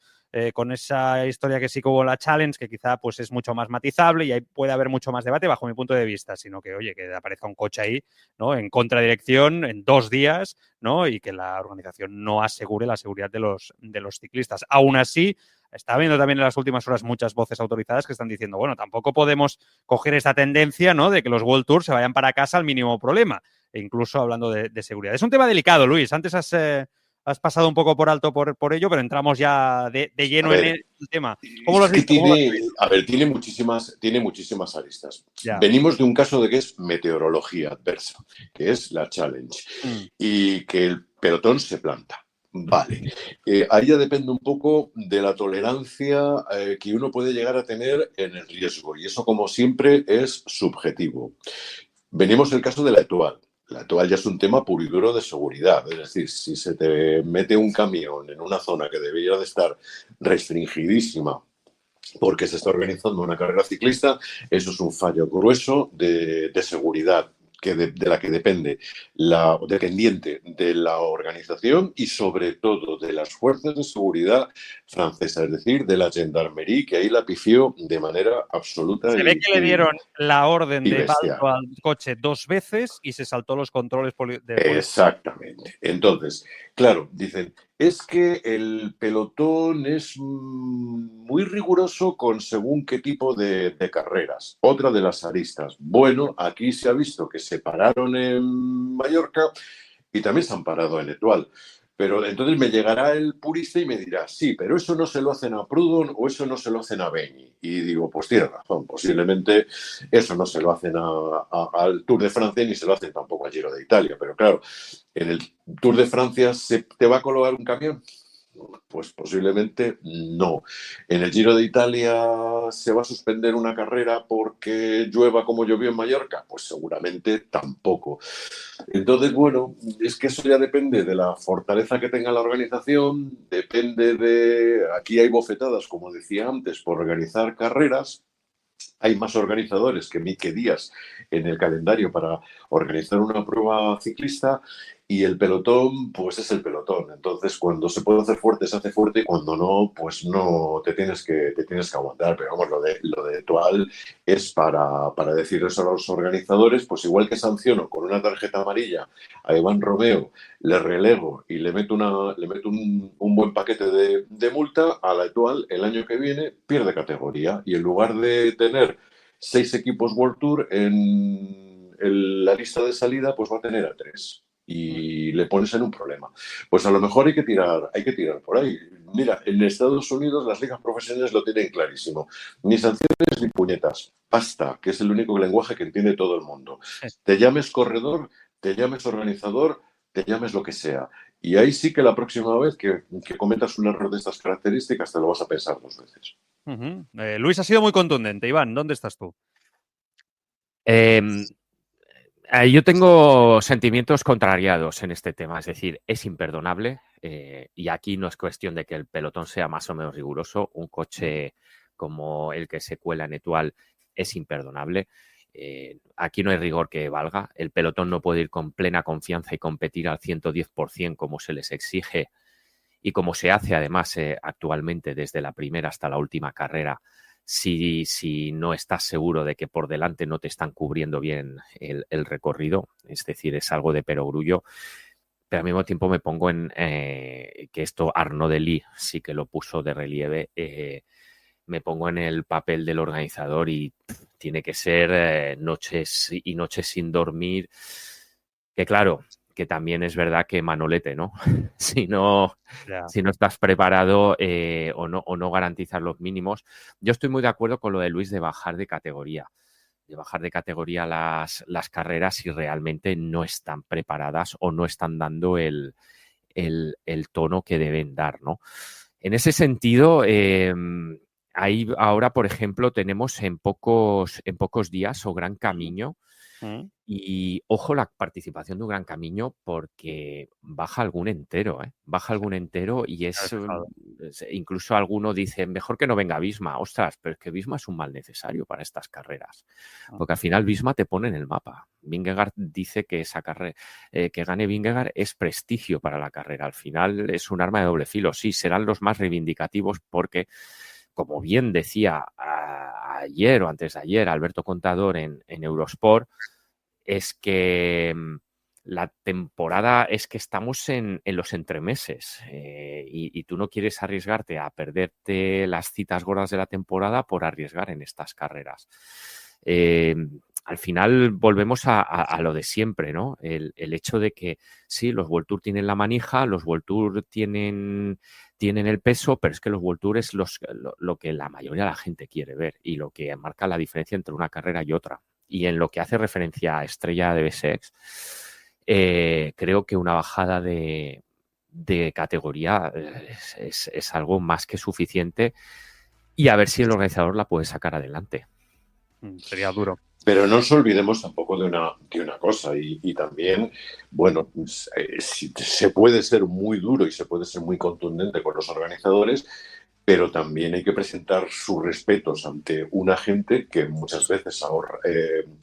Con esa historia que sí que hubo la Challenge, que quizá pues es mucho más matizable y ahí puede haber mucho más debate bajo mi punto de vista, sino que, oye, que aparezca un coche ahí, ¿no? En contradirección en 2 días, ¿no? Y que la organización no asegure la seguridad de los ciclistas. Aún así, está habiendo también en las últimas horas muchas voces autorizadas que están diciendo, bueno, tampoco podemos coger esta tendencia, ¿no? De que los World Tour se vayan para casa al mínimo problema, e incluso hablando de seguridad. Es un tema delicado, Luis. Antes has pasado un poco por alto por ello, pero entramos ya de lleno en el tema. ¿Cómo lo has visto? Tiene muchísimas aristas. Ya. Venimos de un caso de que es meteorología adversa, que es la Challenge, y que el pelotón se planta. Vale. Ahí ya depende un poco de la tolerancia que uno puede llegar a tener en el riesgo, y eso, como siempre, es subjetivo. Venimos del caso de la Etoile. La Etoile ya es un tema puro y duro de seguridad. Es decir, si se te mete un camión en una zona que debería de estar restringidísima porque se está organizando una carrera ciclista, eso es un fallo grueso de seguridad de la que depende dependiente de la organización y sobre todo de las fuerzas de seguridad francesas, es decir, de la gendarmerie, que ahí la pifió de manera absoluta. Se ve que le dieron la orden de bestial alto al coche 2 veces y se saltó los controles de policía. Exactamente. Entonces, claro, dicen, es que el pelotón es muy riguroso con según qué tipo de carreras. Otra de las aristas. Bueno, aquí se ha visto que se pararon en Mallorca y también se han parado en Etoile. Pero entonces me llegará el purista y me dirá, sí, pero eso no se lo hacen a Proudhon o eso no se lo hacen a Beni. Y digo, pues tiene razón, posiblemente eso no se lo hacen al Tour de Francia ni se lo hacen tampoco al Giro de Italia. Pero claro, en el Tour de Francia ¿se te va a colocar un camión? Pues posiblemente no. En el Giro de Italia ¿se va a suspender una carrera porque llueva como llovió en Mallorca? Pues seguramente tampoco. Entonces, bueno, es que eso ya depende de la fortaleza que tenga la organización, depende de... Aquí hay bofetadas, como decía antes, por organizar carreras. Hay más organizadores que días en el calendario para organizar una prueba ciclista y el pelotón, pues es el pelotón. Entonces, cuando se puede hacer fuerte, se hace fuerte y cuando no, pues no, te tienes que aguantar. Pero vamos, lo de Etoile es para decirles a los organizadores, pues igual que sanciono con una tarjeta amarilla a Iván Romeo, le relego y le meto un buen paquete de multa, a la Etoile el año que viene pierde categoría y en lugar de tener 6 equipos World Tour en la lista de salida, pues va a tener a 3 y le pones en un problema. Pues a lo mejor hay que tirar por ahí. Mira, en Estados Unidos las ligas profesionales lo tienen clarísimo. Ni sanciones ni puñetas. Basta, que es el único lenguaje que entiende todo el mundo. Te llames corredor, te llames organizador, te llames lo que sea. Y ahí sí que la próxima vez que cometas un error de estas características te lo vas a pensar 2 veces. Luis ha sido muy contundente. Iván, ¿dónde estás tú? Yo tengo sentimientos contrariados en este tema, es decir, es imperdonable y aquí no es cuestión de que el pelotón sea más o menos riguroso. Un coche como el que se cuela en Etual es imperdonable. Aquí no hay rigor que valga. El pelotón no puede ir con plena confianza y competir al 110% como se les exige y como se hace además actualmente desde la primera hasta la última carrera. Si no estás seguro de que por delante no te están cubriendo bien el recorrido, es decir, es algo de perogrullo, pero al mismo tiempo me pongo en que esto Arnaud Delis sí que lo puso de relieve, me pongo en el papel del organizador y tiene que ser noches y noches sin dormir, que claro, que también es verdad que Manolete, ¿no? Si no, Ya. si no estás preparado o no garantizas los mínimos. Yo estoy muy de acuerdo con lo de Luis de bajar de categoría las carreras si realmente no están preparadas o no están dando el tono que deben dar, ¿no? En ese sentido, ahí ahora, por ejemplo, tenemos en pocos días o Gran Camino. Y ojo la participación de un Gran Camino porque baja algún entero, ¿eh? Baja algún entero y incluso alguno dice, mejor que no venga Visma. Ostras, pero es que Visma es un mal necesario para estas carreras. Porque al final Visma te pone en el mapa. Vingegaard dice que esa carrera, que gane Vingegaard es prestigio para la carrera. Al final es un arma de doble filo. Sí, serán los más reivindicativos porque, como bien decía ayer o antes de ayer Alberto Contador en Eurosport, es que la temporada es que estamos en los entremeses y tú no quieres arriesgarte a perderte las citas gordas de la temporada por arriesgar en estas carreras. Al final volvemos a lo de siempre, ¿no? El hecho de que sí, los World Tour tienen la manija, los World Tour tienen el peso, pero es que los World Tour es lo que la mayoría de la gente quiere ver y lo que marca la diferencia entre una carrera y otra. Y en lo que hace referencia a Estrella de BSX, creo que una bajada de categoría es algo más que suficiente y a ver si el organizador la puede sacar adelante. Sería duro. Pero no nos olvidemos tampoco de una cosa y también, bueno, se puede ser muy duro y se puede ser muy contundente con los organizadores, pero también hay que presentar sus respetos ante una gente que muchas veces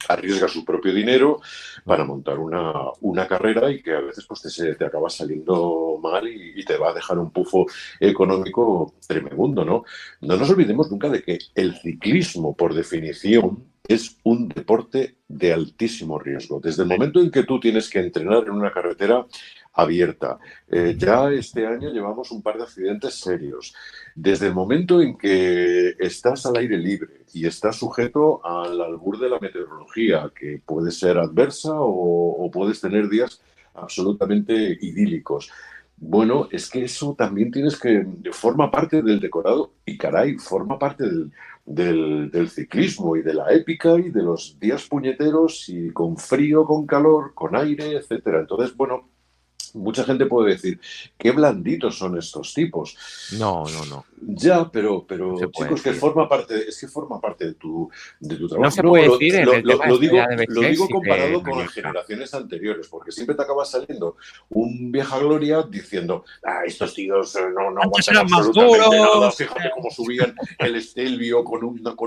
arriesga su propio dinero para montar una carrera y que a veces pues, te acaba saliendo mal y te va a dejar un pufo económico tremendo, ¿no? No nos olvidemos nunca de que el ciclismo, por definición, es un deporte de altísimo riesgo. Desde el momento en que tú tienes que entrenar en una carretera abierta, ya este año llevamos un par de accidentes serios. Desde el momento en que estás al aire libre y estás sujeto al albur de la meteorología, que puede ser adversa o puedes tener días absolutamente idílicos. Bueno, es que eso también forma parte del decorado y caray, forma parte del ciclismo y de la épica y de los días puñeteros y con frío, con calor, con aire, etcétera. Entonces, bueno, mucha gente puede decir, qué blanditos son estos tipos. No. Ya, pero No chicos, que forma parte de tu trabajo. No se puede decir en el tema Lo digo comparado con las generaciones anteriores, porque siempre te acaba saliendo un vieja gloria diciendo, estos tíos no aguantan absolutamente nada, fíjate cómo subían el Stelvio con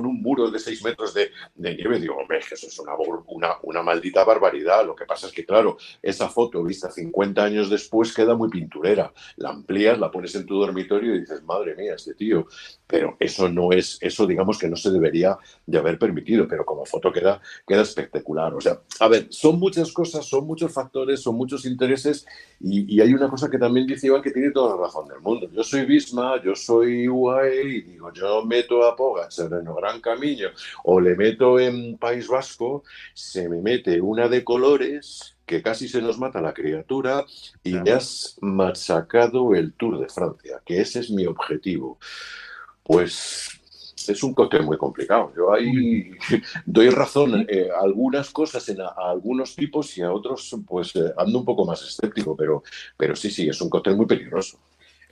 un muro de 6 metros de nieve. Digo, hombre, que eso es una maldita barbaridad. Lo que pasa es que, claro, esa foto vista 50 años después queda muy pinturera. La amplías, la pones en tu dormitorio y dices, madre mía, este tío. Pero eso digamos que no se debería de haber permitido, pero como foto queda espectacular. O sea, a ver, son muchas cosas, son muchos factores, son muchos intereses y hay una cosa que también dice Iván que tiene toda la razón del mundo. Yo soy Visma, yo soy UAE y digo, yo meto a Pogačar en el Gran Camino o le meto en País Vasco, se me mete una de colores que casi se nos mata la criatura y me has machacado el Tour de Francia, que ese es mi objetivo. Pues es un cóctel muy complicado. Yo ahí doy razón a algunas cosas a algunos tipos y a otros pues ando un poco más escéptico, pero sí, es un cóctel muy peligroso.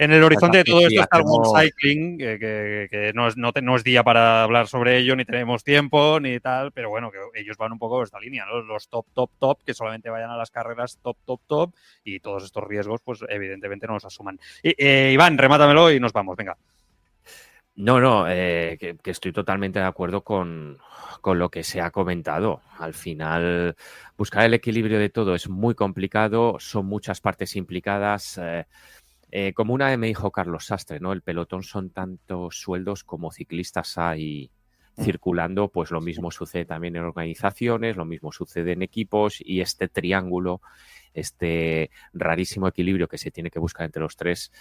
En el horizonte de todo Sí, esto está el hacemos- One Cycling, que no es día para hablar sobre ello, ni tenemos tiempo, ni tal, pero bueno, que ellos van un poco por esta línea, ¿no? Los top, que solamente vayan a las carreras top, y todos estos riesgos, pues evidentemente no los asuman. Iván, remátamelo y nos vamos, venga. No, que estoy totalmente de acuerdo con lo que se ha comentado. Al final, buscar el equilibrio de todo es muy complicado, son muchas partes implicadas. Como una vez me dijo Carlos Sastre, ¿no? El pelotón son tantos sueldos como ciclistas hay circulando, pues lo mismo sucede también en organizaciones, lo mismo sucede en equipos y este triángulo, este rarísimo equilibrio que se tiene que buscar entre los tres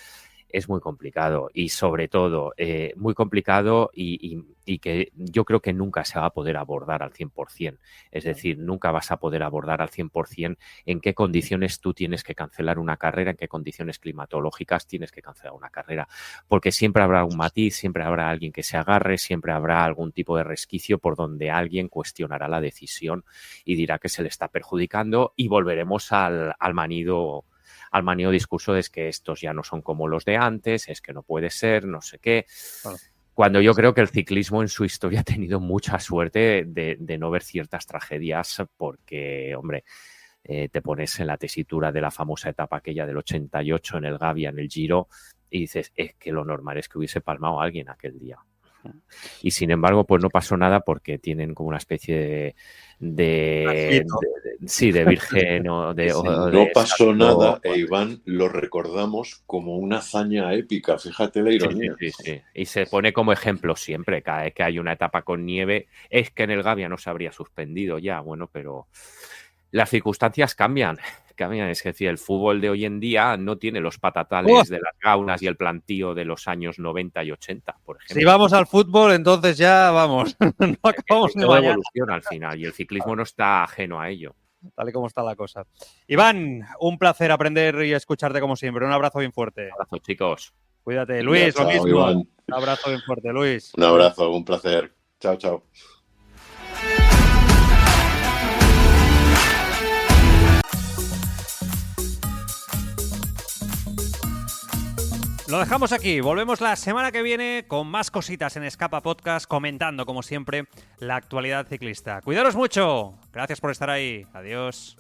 es muy complicado y sobre todo muy complicado y que yo creo que nunca se va a poder abordar al 100%. Es decir, nunca vas a poder abordar al 100% en qué condiciones tú tienes que cancelar una carrera, en qué condiciones climatológicas tienes que cancelar una carrera. Porque siempre habrá un matiz, siempre habrá alguien que se agarre, siempre habrá algún tipo de resquicio por donde alguien cuestionará la decisión y dirá que se le está perjudicando y volveremos al manido discurso de que estos ya no son como los de antes, es que no puede ser, no sé qué. Claro. Cuando yo creo que el ciclismo en su historia ha tenido mucha suerte de no ver ciertas tragedias porque, hombre, te pones en la tesitura de la famosa etapa aquella del 88 en el Gavia, en el Giro, y dices, es que lo normal es que hubiese palmado a alguien aquel día. Y sin embargo, pues no pasó nada porque tienen como una especie de virgen o de... No pasó nada e Iván lo recordamos como una hazaña épica, fíjate la ironía. Sí. Y se pone como ejemplo siempre, cada vez que hay una etapa con nieve, es que en el Gavia no se habría suspendido ya, bueno, pero las circunstancias cambian. Es decir, el fútbol de hoy en día no tiene los patatales de las gaunas y el plantío de los años 90 y 80, por ejemplo. Si vamos al fútbol, entonces ya vamos. No acabamos ni todo mañana. evoluciona al final y el ciclismo no está ajeno a ello. Tal y como está la cosa. Iván, un placer aprender y escucharte como siempre. Un abrazo bien fuerte. Un abrazo, chicos. Cuídate. Luis, Chao, lo mismo. Iván. Un abrazo bien fuerte, Luis. Un abrazo, un placer. Chao. Lo dejamos aquí, volvemos la semana que viene con más cositas en Escapa Podcast, comentando como siempre la actualidad ciclista. Cuidaros mucho, gracias por estar ahí, adiós.